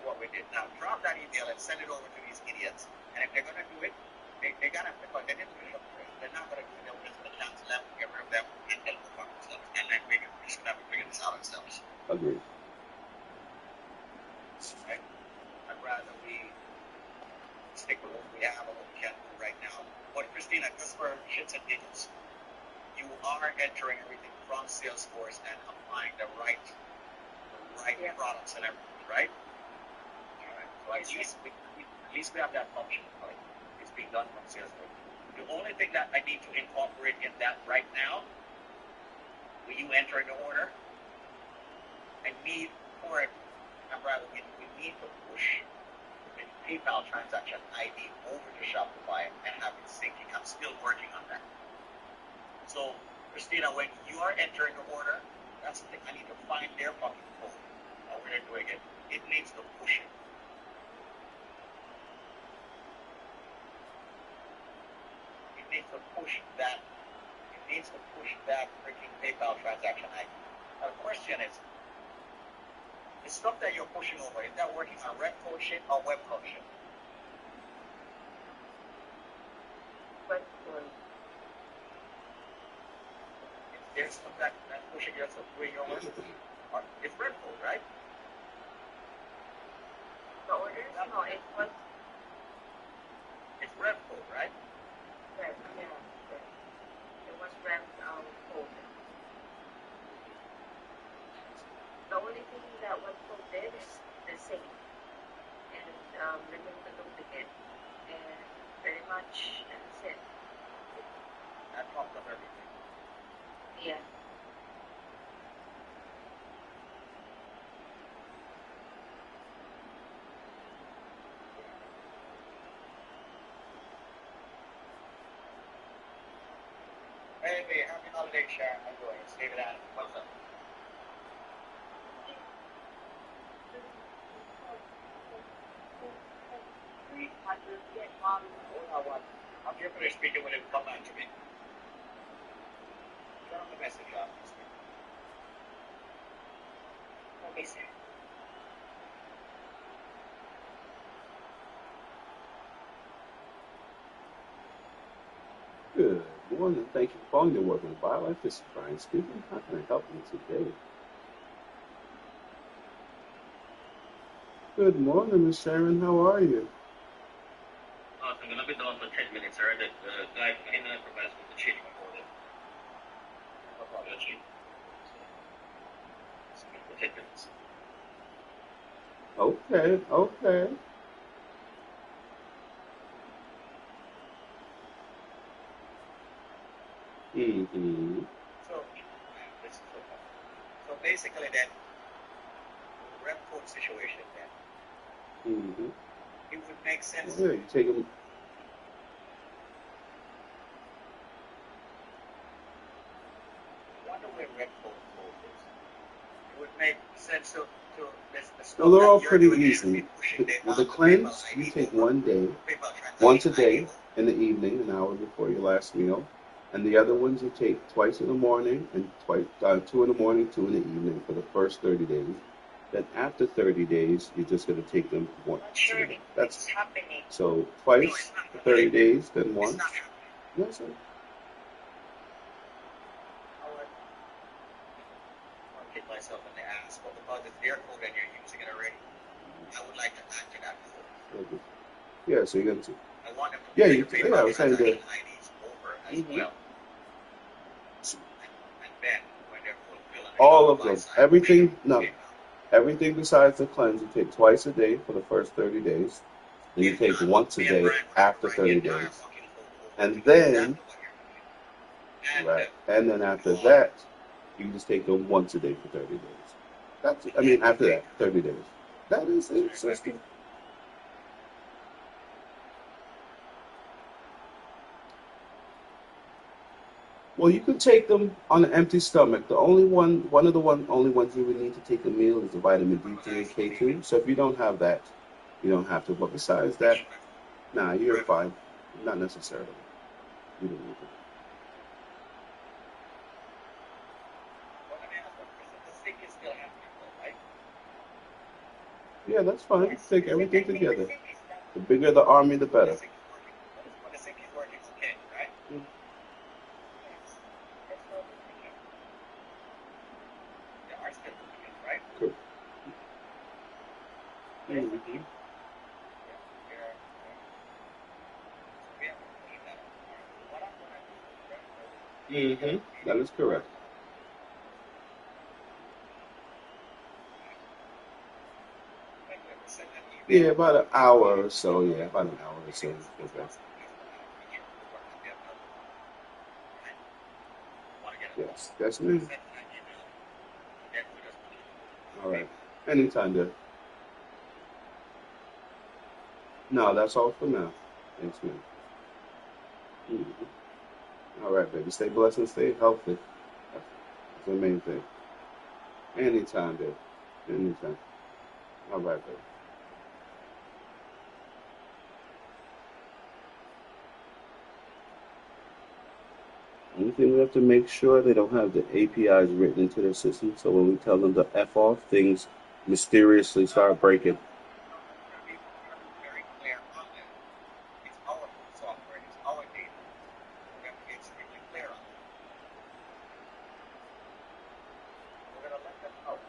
what we did. Now drop that email and send it over to these idiots. And if they're gonna do it, they gotta, because they didn't do it up first. They're not gonna do it. They'll just put it down to left, get rid of them, and they'll move on. Agreed. Right? I'd rather we stick with what we have and what we can do right now. But Christina, just for shits and giggles, you are entering everything from Salesforce and applying the right products and everything, right? All right. So at least we have that function. Right? It's being done from Salesforce. The only thing that I need to incorporate in that right now, when you enter the order, I need for it, we need to push the PayPal transaction ID over to Shopify and have it syncing. I'm still working on that. So, Christina, when you are entering the order, that's the thing. I need to find their fucking code. How we're doing it. It needs to push it. It needs to push that. It needs to push that freaking PayPal transaction ID. Now, the question is, the stuff that you're pushing over, is that working on red code shit or web code shit? Web code. There's stuff that's pushing yourself through your work. It's red code, right? The orders? No, it was It's red code, right? red, yeah. It was red code. The only thing that web code did is the same. And remove the duplicate. And very much that's it. That popped up everything. Yeah. Hey, happy holiday, Sharon. How you doing? It's David Adams. What's up? I'm here for the speaker when it come back to me. Turn on the message off. Okay, sir. Good morning. Thank you for calling the Work with Biolife. This is Brian speaking. How can I help you today? Good morning, Miss Sharon. How are you? I'm going to be done for 10 minutes, sir. The guy came in and provides me the change my order. No problem. The change. For 10 minutes. Okay, okay. Mm-hmm. So basically then, rep code situation then, Mm-hmm. it would make sense. Yeah, you take them. I wonder where rep code is. It would make sense to Well, they're all pretty easy. With the cleanse, you take one day, once a day in the evening, an hour before your last meal. And the other ones you take twice in the morning and twice, 2 in the morning, 2 in the evening for the first 30 days. Then after 30 days, you're just going to take them once. Sure, That's it's happening. so twice for 30 days, then once. Yes, sir. I'll kick myself in the ass, but because it's their code and you're using it already, I would like to add to that code. Yeah, so you're going to. I want them to Yeah, I was saying that. IDs over as well. And then, when they're fulfilling All of them. Everything, no. Everything besides the cleanse, you take twice a day for the first 30 days. And you take once a day after 30 days. And then, right, and then after that, you can just take them once a day for 30 days. That's, I mean, after that, 30 days. That is it, sister. Well, you can take them on an empty stomach. The only one of the only ones you would need to take a meal is the vitamin D3 and K2. So if you don't have that, you don't have to. But besides that, nah, you're fine. Not necessarily. You don't need it. Yeah, that's fine. Take everything together. The bigger the army, the better. Mhm. Mhm. That is correct. Yeah, about an hour or so. Yeah, about an hour or so. Okay. Yes, that's me. All right. Anytime, there. No, that's all for now. Thanks, man. Mhm. All right, baby. Stay blessed and stay healthy. That's the main thing. Anytime, baby. Anytime. All right, baby. Only thing we have to make sure they don't have the APIs written into their system, so when we tell them to F off, things mysteriously start breaking. Very clear on that. It's our software. It's our data. We have to be extremely clear on that. We're going to let them know.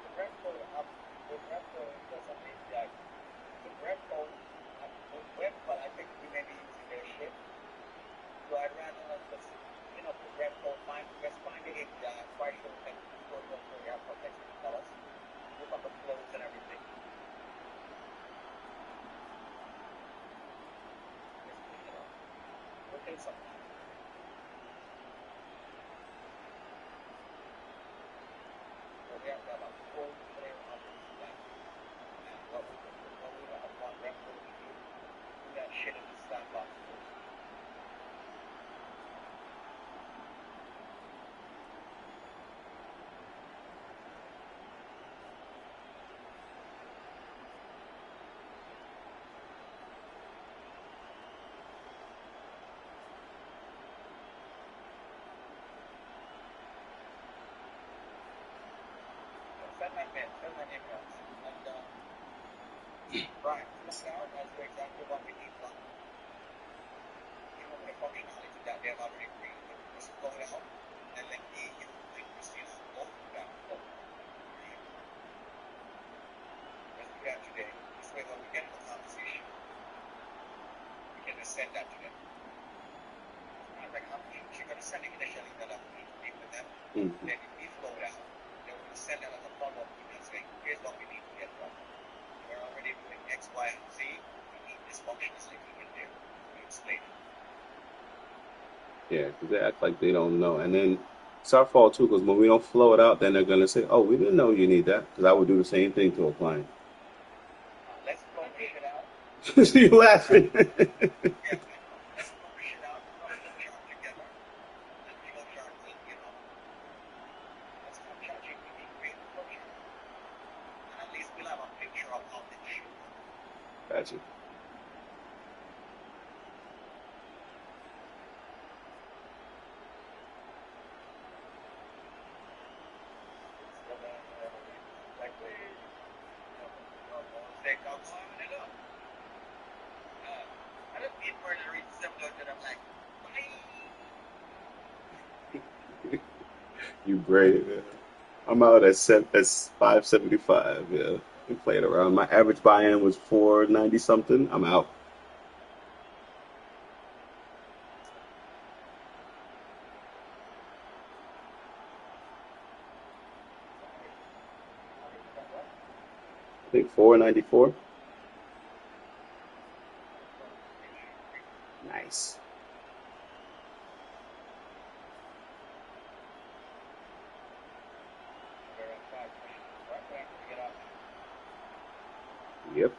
The rep code up, the rep code does some API. The rep code, with web, but I think we may be using their shit. So I'd rather just, put rep code, just find the API. I'm quite sure we can go to the app protect to tell us. Look up the flows and everything. Just clean it up. It'll take some time. So we have to have a full clear understanding. And what we have one rep code to do that shit in the sandbox first. Send that emails. And Brian, look out, that's exactly what we need from with the functionality that they have already created. Just slow it out and let me, let Christina go through that flow. Right? Let's do that today. This way when we get into the conversation, we can just send that to them. Like she's going to send it initially that I'm going to meet with them. Mhm. Then if we flow it out, then we're going to send that as a follow-up email saying, here's what we need to get done. We're already doing X, Y, and Z. We need this functionality in there. We explain it. Yeah, because they act like they don't know. And then it's our fault too, because when we don't flow it out, then they're gonna say, "Oh, we didn't know you need that." Because I would do the same thing to a client. Let's flow the shit out. You laughing? Yeah, I know. Let's flow the shit out. Flow chart together. And flow chart thing, let's have ChatGPT create the flow chart. And at least we'll have a picture of how things should work. Gotcha. I don't need more to reach 700. I'm like, bye. You brave, man. I'm out at 575. Yeah, been playing around. My average buy-in was 490 something. I'm out. I think 494. Nice. Yep.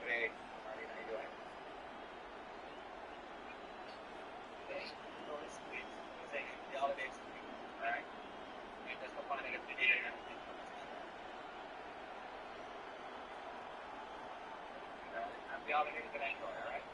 Great. Marlene, how you doing? Okay. So this week is the holidays week, alright? And just for finding a video and everything from this channel. Happy holidays and enjoy, alright?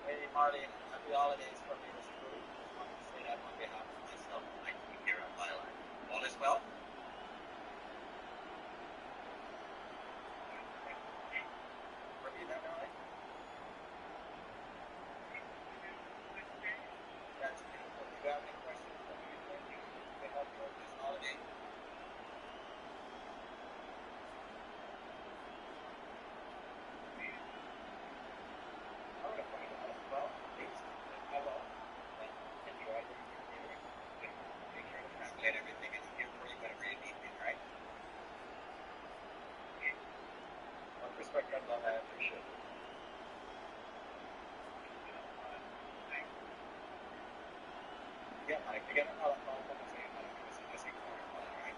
Hey, Marlene, happy holidays from me, Mr. Rudy. Just wanted to say that on behalf of myself and my team here at Byline. All is well? Repeat that now, right? That's beautiful. Do you have any questions for me? Anything to help you with this holiday? I would have pointed out as well. Please. Hello. And enjoy the year. Make sure to translate everything and here for you whenever you need me, right? With respect and love, I appreciate it. Yeah, Mike, again, I'll say, just ignore it, all right?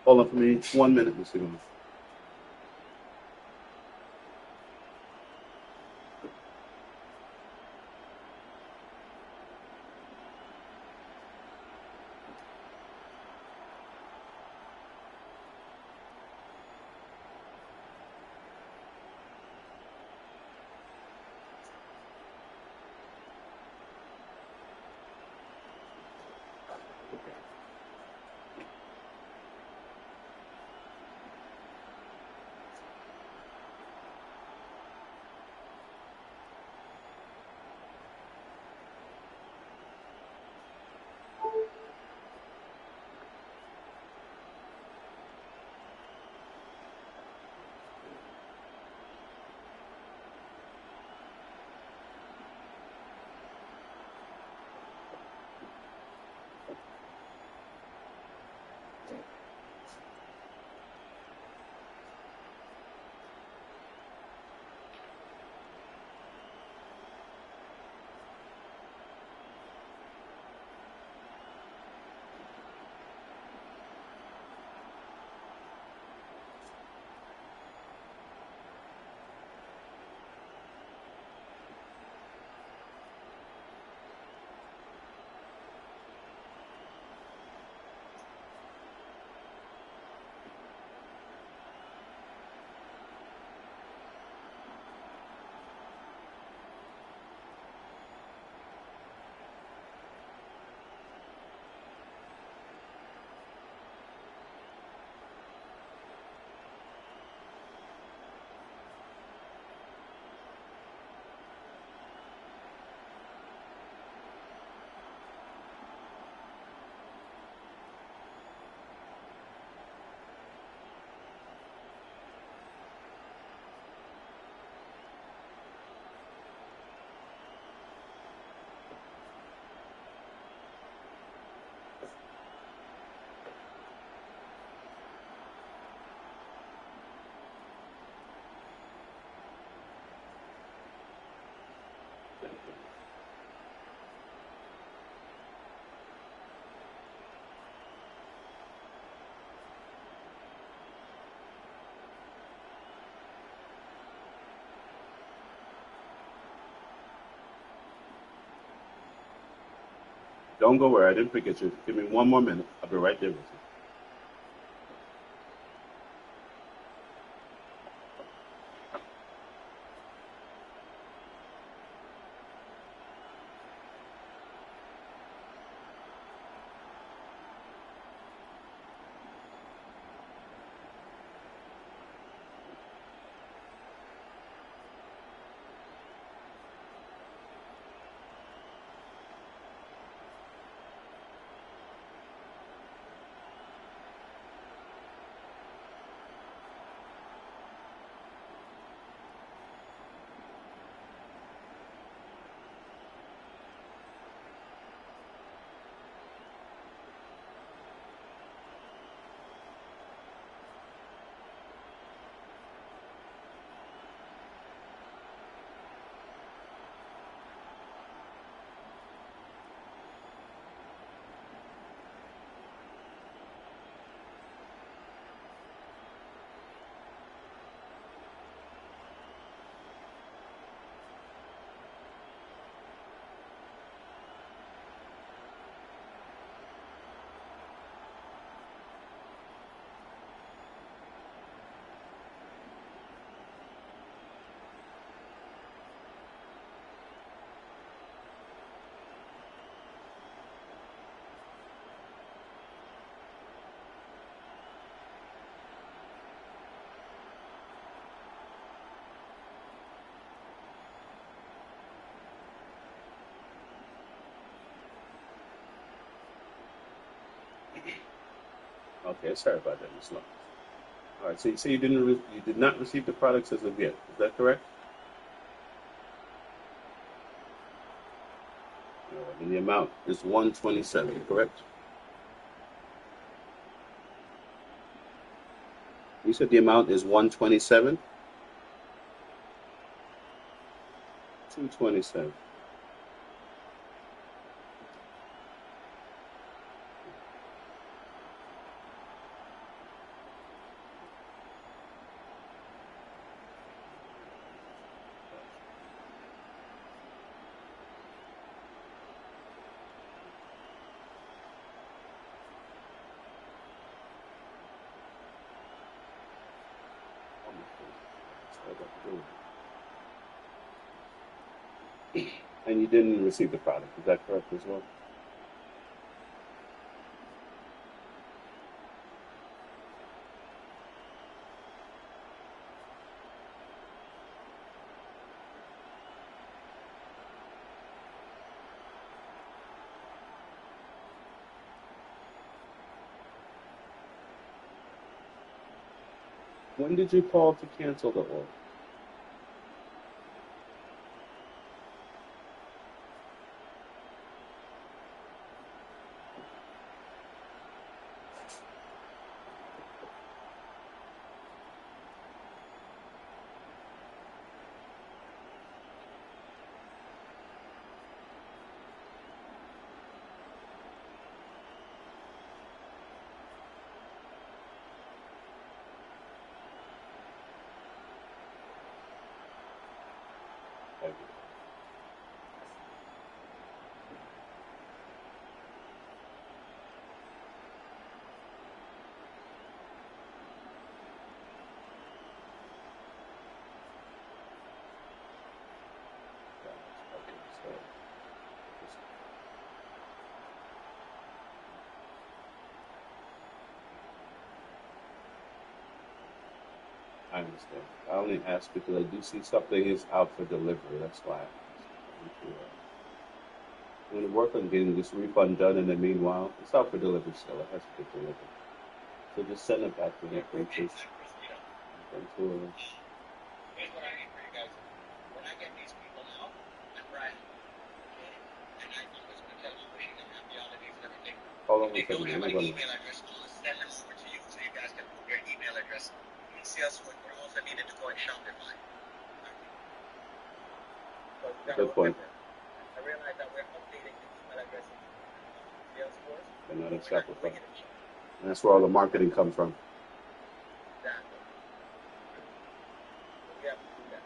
Hold on for me. 1 minute, Mr. Gomez. Don't go where I didn't forget you. Give me 1 more minute. I'll be right there with you. Okay, sorry about that, Ms. Long. All right, so you say you did not receive the products as of yet. Is that correct? All right, and the amount is 127, correct? You said the amount is 127? 227. about the delivery. And you didn't receive the product. Is that correct as well? When did you call to cancel the order? Thank you. Okay, so I understand. I only ask because I do see something is out for delivery. That's why I asked. I'm going to work on getting this refund done, and then meanwhile, it's out for delivery still. It has to get delivered. So just send it back to me, please. Here's what I need for you guys. When I get these people out, I'm Brian. Okay? And I'm just going to tell you wishing them happy holidays and everything. Hold on If one they second. don't I'm have an going to. email address, I'll send them over to you so you guys can put your email address in Salesforce. We're also needed to go and Shopify. So we gotta Good point. remember, I realize that we're updating the email address in Salesforce. They're not in But we're not Shopify. doing it in Shopify. And that's where all the marketing comes from. Exactly. So we have to do that.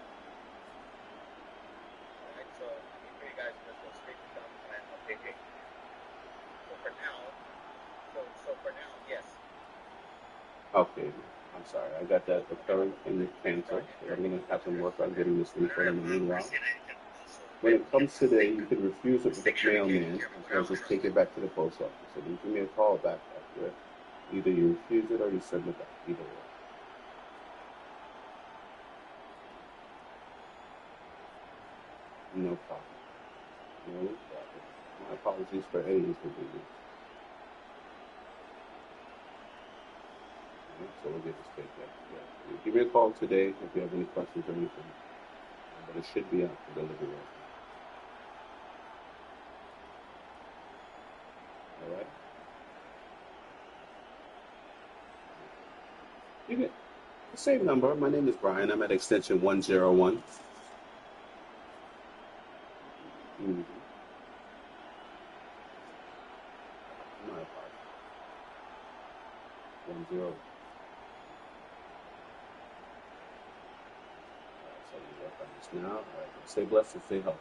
Alright, so I mean for you guys to just go straight to Shopify and update it. So for now, yes. Okay. I'm sorry. I got that occurring in the cancel. So I'm going to have them work on getting this refund in the meanwhile. When it comes today, you can refuse it with the mailman, or just take it back to the post office. And you give me a call back after it. Either you refuse it or you send it back. Either way. No problem. No problem. My apologies for any inconvenience. Alright, so we'll get this taken care of. Give me a call today if you have any questions or anything. But it should be out for delivery right now. Alright? You get the same number. My name is Brian. I'm at extension 101. Mm-hmm. My apologies. 10. Alright, so we work on this now. Alright, stay blessed and stay healthy.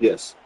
Yes.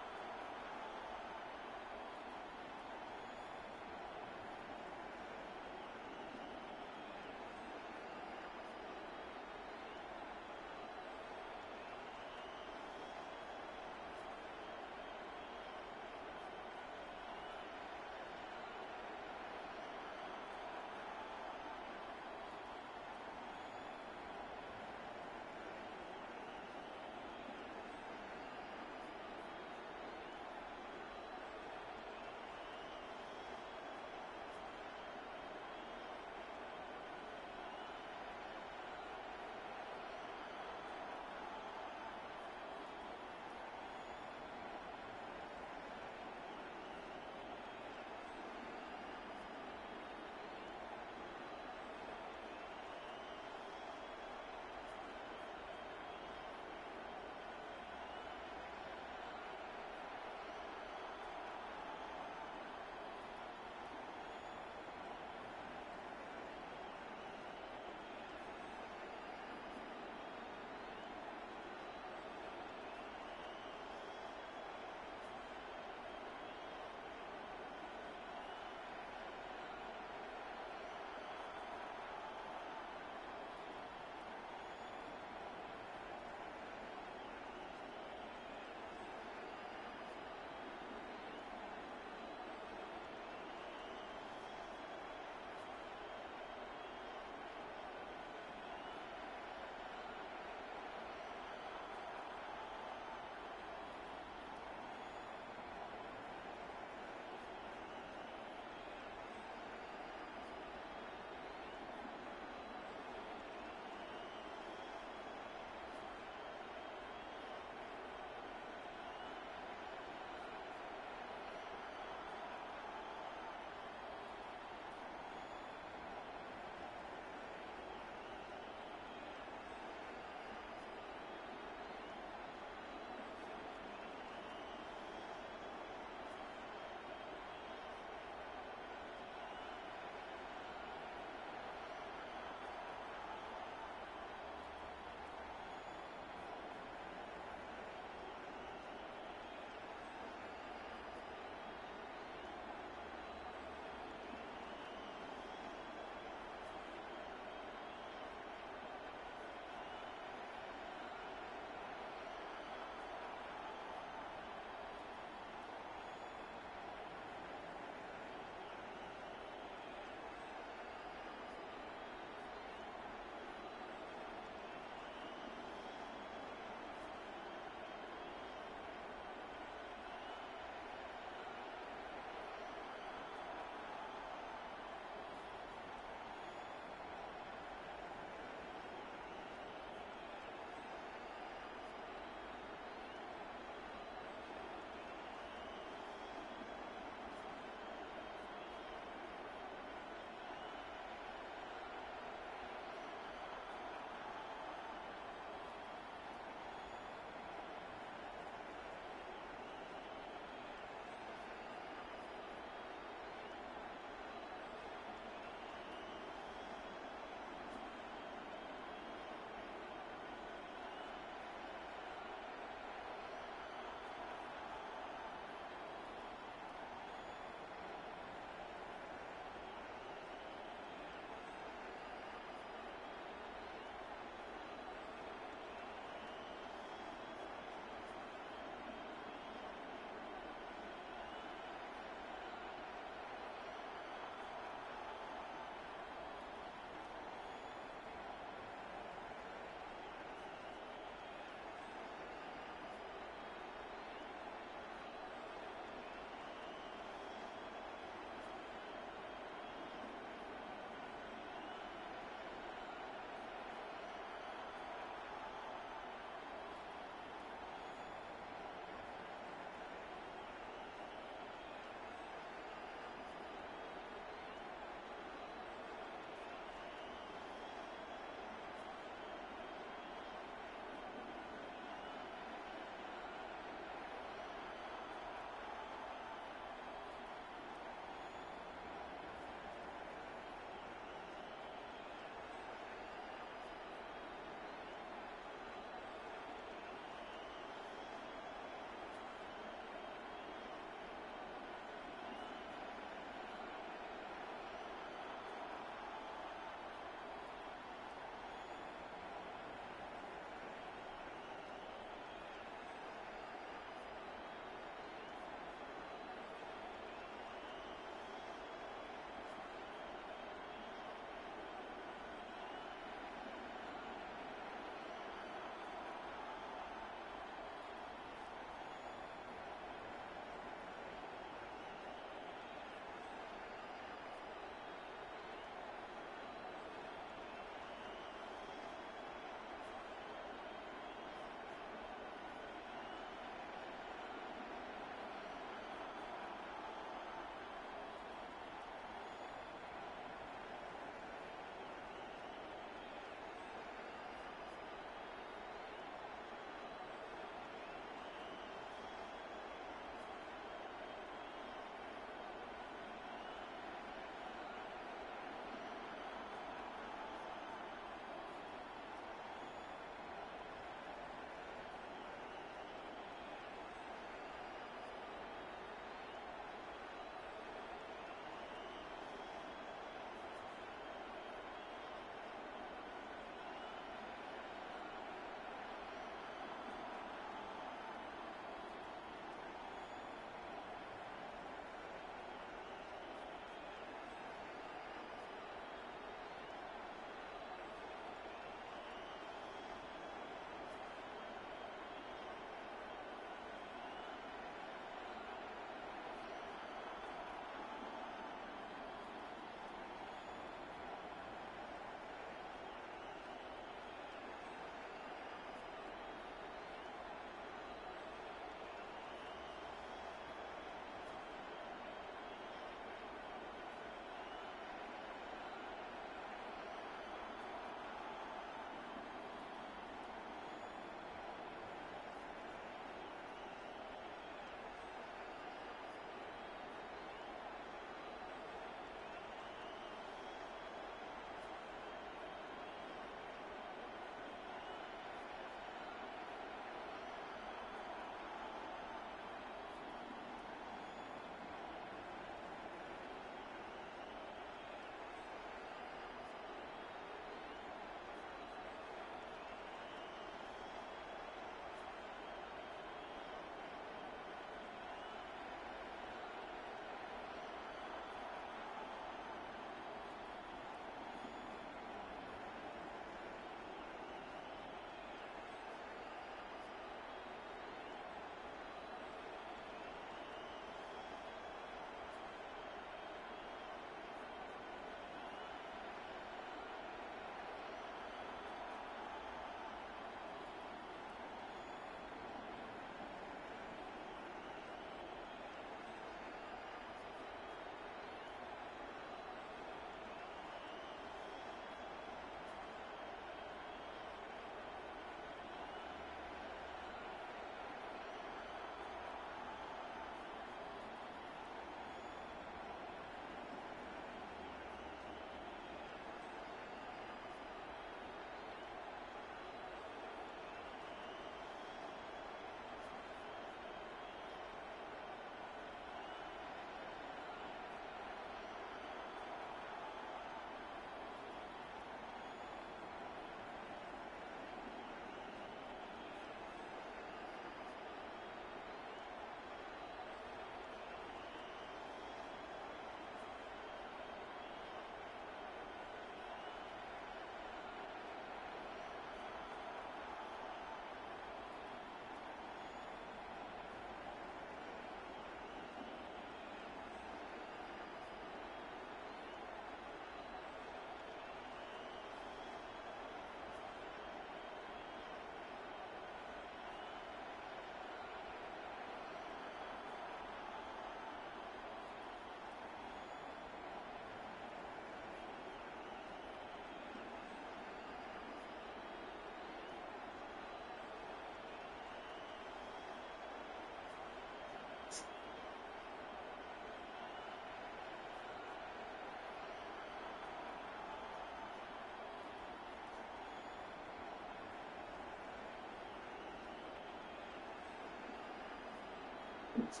Drones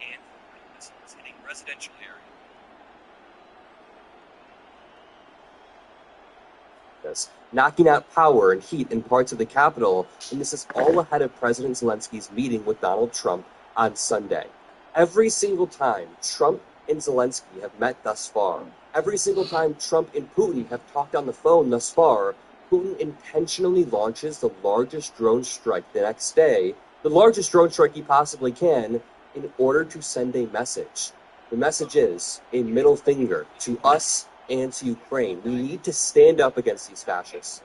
and missiles hitting residential areas. Knocking out power and heat in parts of the capital, and this is all ahead of President Zelensky's meeting with Donald Trump on Sunday. Every single time Trump and Zelensky have met thus far, every single time Trump and Putin have talked on the phone thus far, Putin intentionally launches the largest drone strike the next day, the largest drone strike he possibly can, in order to send a message. The message is a middle finger to us and to Ukraine. We need to stand up against these fascists.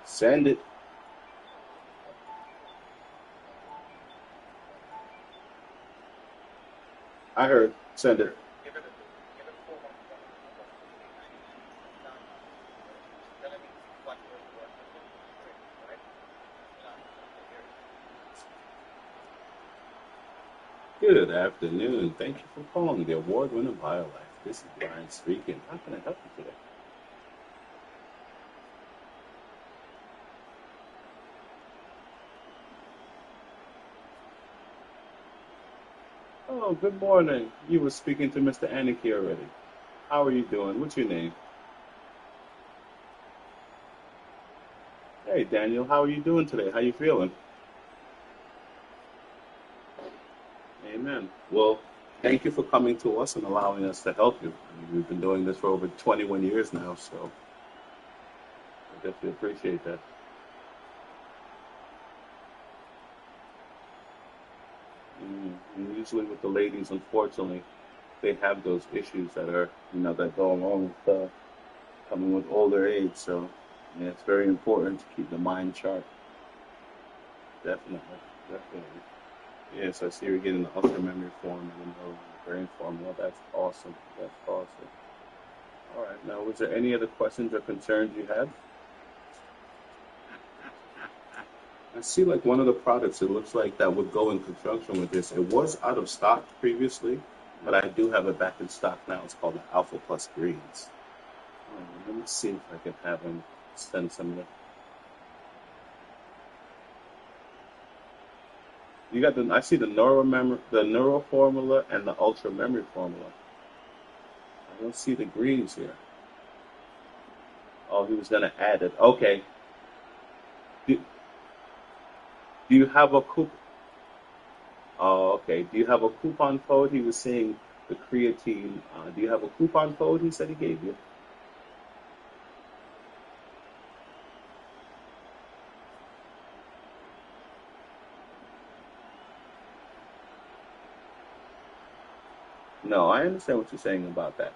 Send it. I heard. Send it. Good afternoon. Thank you for calling the award-winning BioLife. This is Brian speaking. How can I help you today? Oh, good morning. You were speaking to Mr. Aniki already. How are you doing? What's your name? Hey, Daniel. How are you doing today? How you feeling? Amen. Well, thank you for coming to us and allowing us to help you. I mean, we've been doing this for over 21 years now, so I definitely appreciate that. And usually with the ladies, unfortunately, they have those issues that are, that go along with coming with older age. So, yeah, it's very important to keep the mind sharp. Definitely, definitely. Yes, I see you're getting the ultra memory form and the brain form. Well, that's awesome. That's awesome. All right. Now, was there any other questions or concerns you had? I see like one of the products, it looks like that would go in conjunction with this. It was out of stock previously, but I do have it back in stock now. It's called the Alpha Plus Greens. Let me see if I can have him send some of the. You got I see the neuro formula and the ultra memory formula. I don't see the greens here. Oh, he was gonna add it. Okay. Do, do you have a coupon? Oh, okay. Do you have a coupon code? He was saying the creatine. Do you have a coupon code he said he gave you? No, I understand what you're saying about that.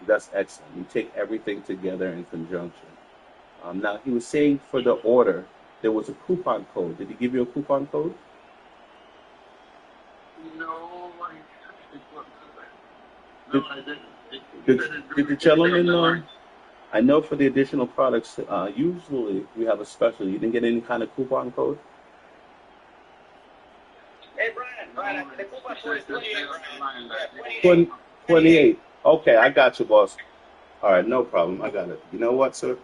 That's excellent. You take everything together in conjunction. Now, he was saying for the order, there was a coupon code. Did he give you a coupon code? Did, did the gentleman, I know for the additional products, usually we have a special. You didn't get any kind of coupon code? Hey, Brian, the coupon code is 28, Brian. 28. Okay, I got you, boss. All right, no problem. I got it. You know what, sir?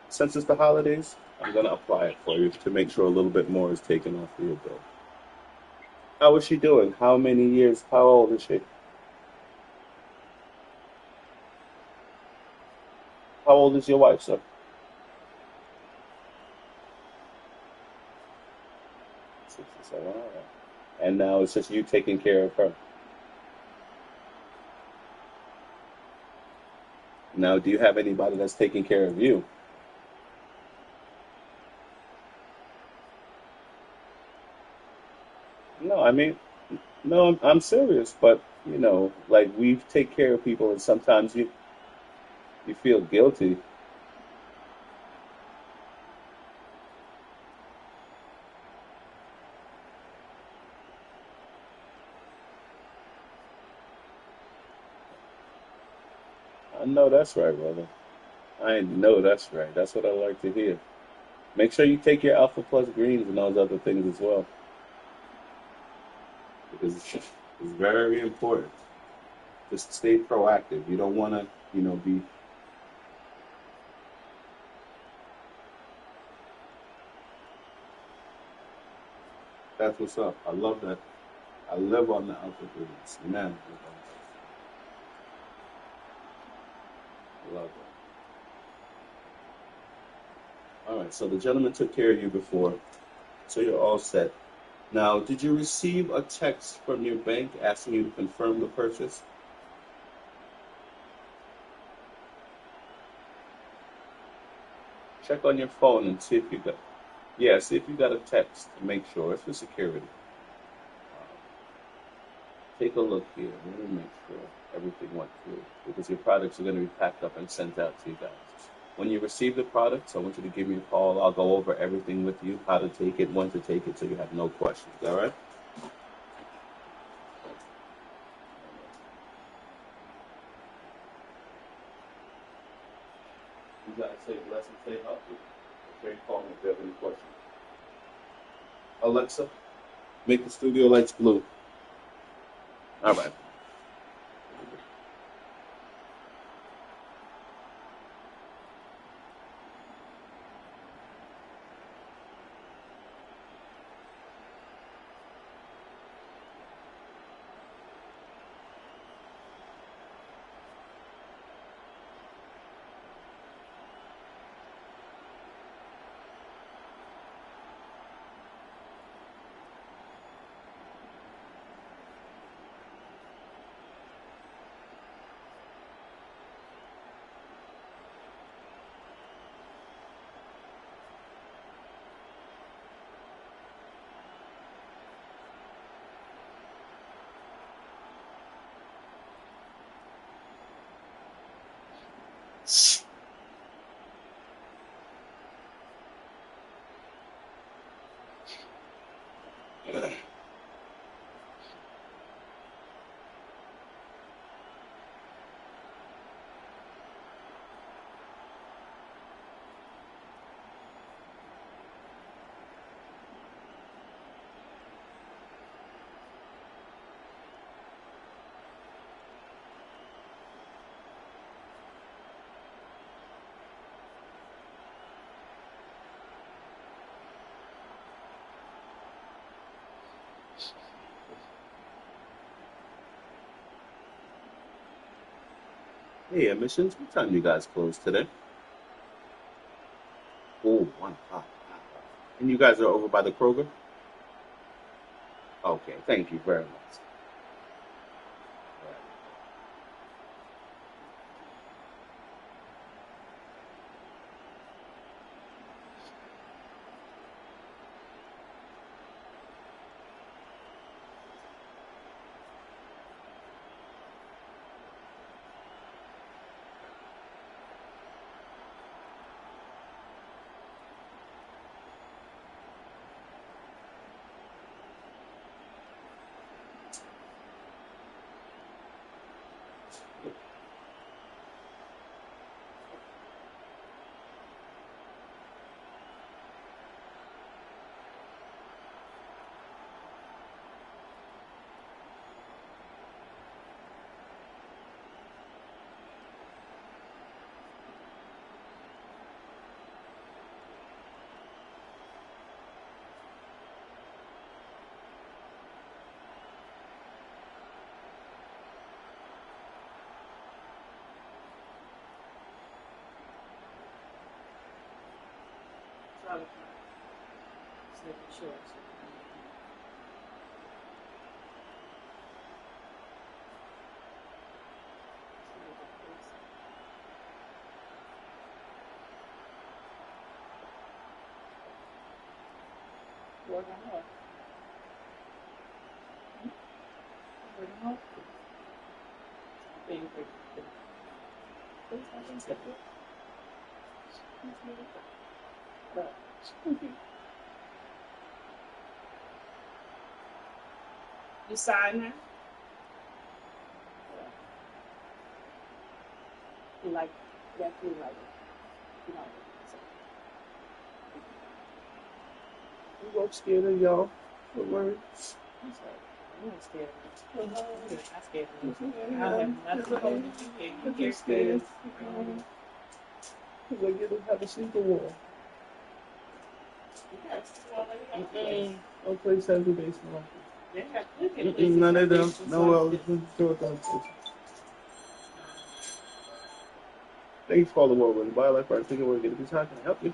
Since it's the holidays, I'm going to apply it for you to make sure a little bit more is taken off of your bill. How is she doing? How many years? How old is she? How old is your wife, sir? 67. All right. And now it's just you taking care of her. Now, do you have anybody that's taking care of you? No, I mean, no, I'm serious, but like we take care of people, and sometimes you feel guilty. I know that's right, brother. I know that's right. That's what I like to hear. Make sure you take your Alpha Plus greens and those other things as well, because it's very important. Just stay proactive. You don't want to, be. That's what's up. I love that. I live on the Alpha greens. Man, I love that. All right. So the gentleman took care of you before, so you're all set. Now, did you receive a text from your bank asking you to confirm the purchase? Check on your phone and see if you got. Yeah, see if you got a text to make sure. It's for security. Take a look here. Let me make sure everything went through, because your products are going to be packed up and sent out to you guys. When you receive the products, I want you to give me a call. I'll go over everything with you, how to take it, when to take it, so you have no questions. All right? You guys stay blessed and stay healthy. Okay, call me if you have any questions. Alexa, make the studio lights blue. All right. Hey, Emissions, what time you guys close today? Oh, 1 o'clock. And you guys are over by the Kroger? Okay, thank you very much. You sign her? Like that, you like it. You know. You go scared of y'all. Don't worry. I'm sorry. I'm not scared of you. I'm not scared of you. I have nothing holding you here. You get scared. Because I get to have a sleeper wall. No place has a basement like this. No, they don't. No, well, it's been short on this. Thanks for the world with the BioLife Bar. I think we're going to be talking. Can I help you?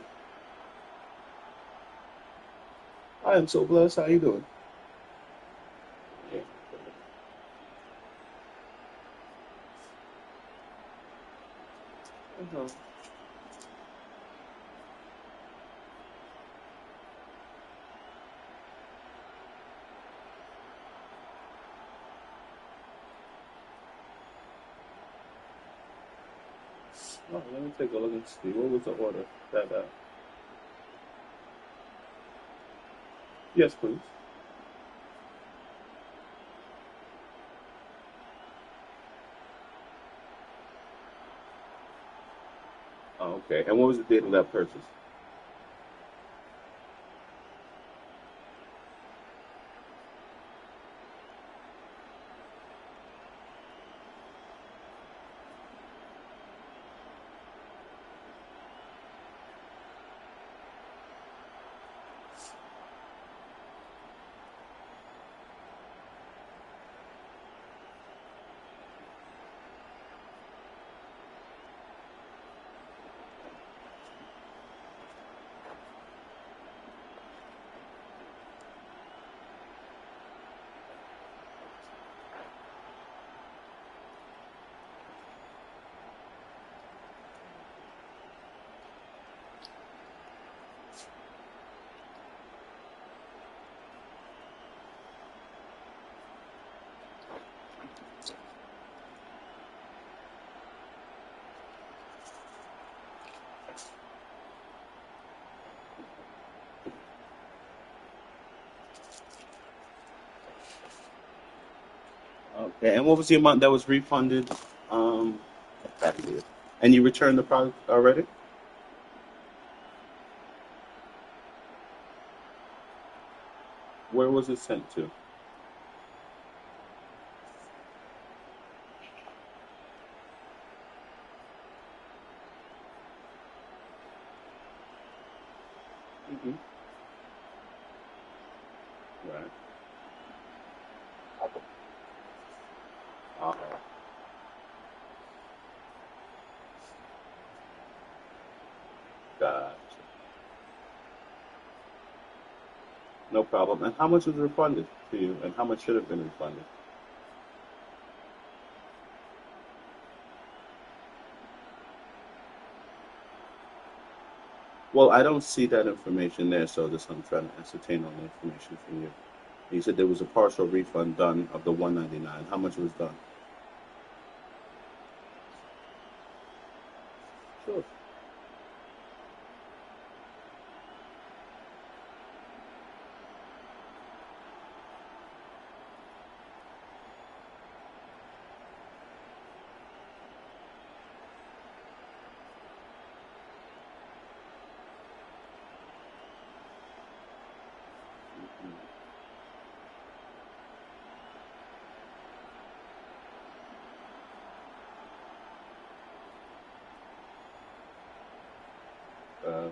I am so blessed. How you doing? Uh-huh. Oh, let me take a look and see. What was the order? That. Yes, please. Oh, okay. And what was the date of that purchase? Okay. And what was the amount that was refunded? Back here. And you returned the product already? Where was it sent to? Mm-hmm. Right. Uh, gotcha. No problem. And how much was refunded to you? And how much should have been refunded? Well, I don't see that information there, so this I'm trying to ascertain all the information from you. You said there was a partial refund done of the 199. How much was done? Sure. Uh,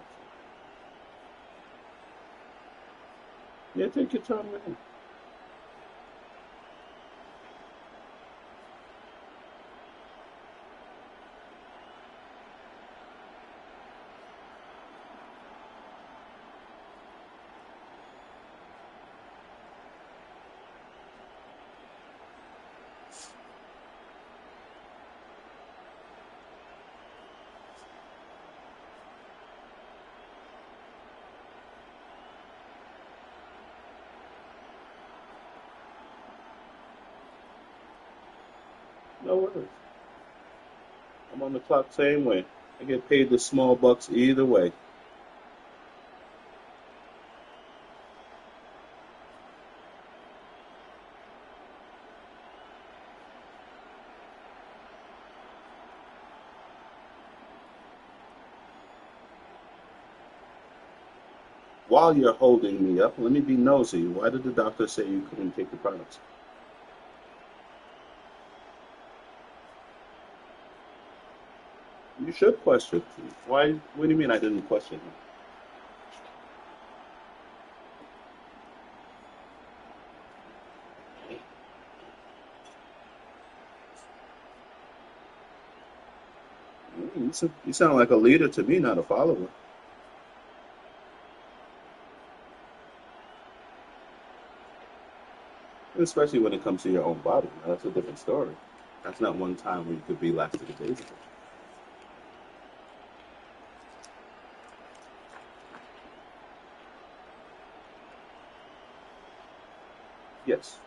yeah, take your time with it. No worries. I'm on the clock same way. I get paid the small bucks either way. While you're holding me up, let me be nosy. Why did the doctor say you couldn't take the products? You should question. Why? What do you mean I didn't question him? You sound like a leader to me, not a follower. Especially when it comes to your own body. Now, that's a different story. That's not one time where you could be lackadaisical. Yes.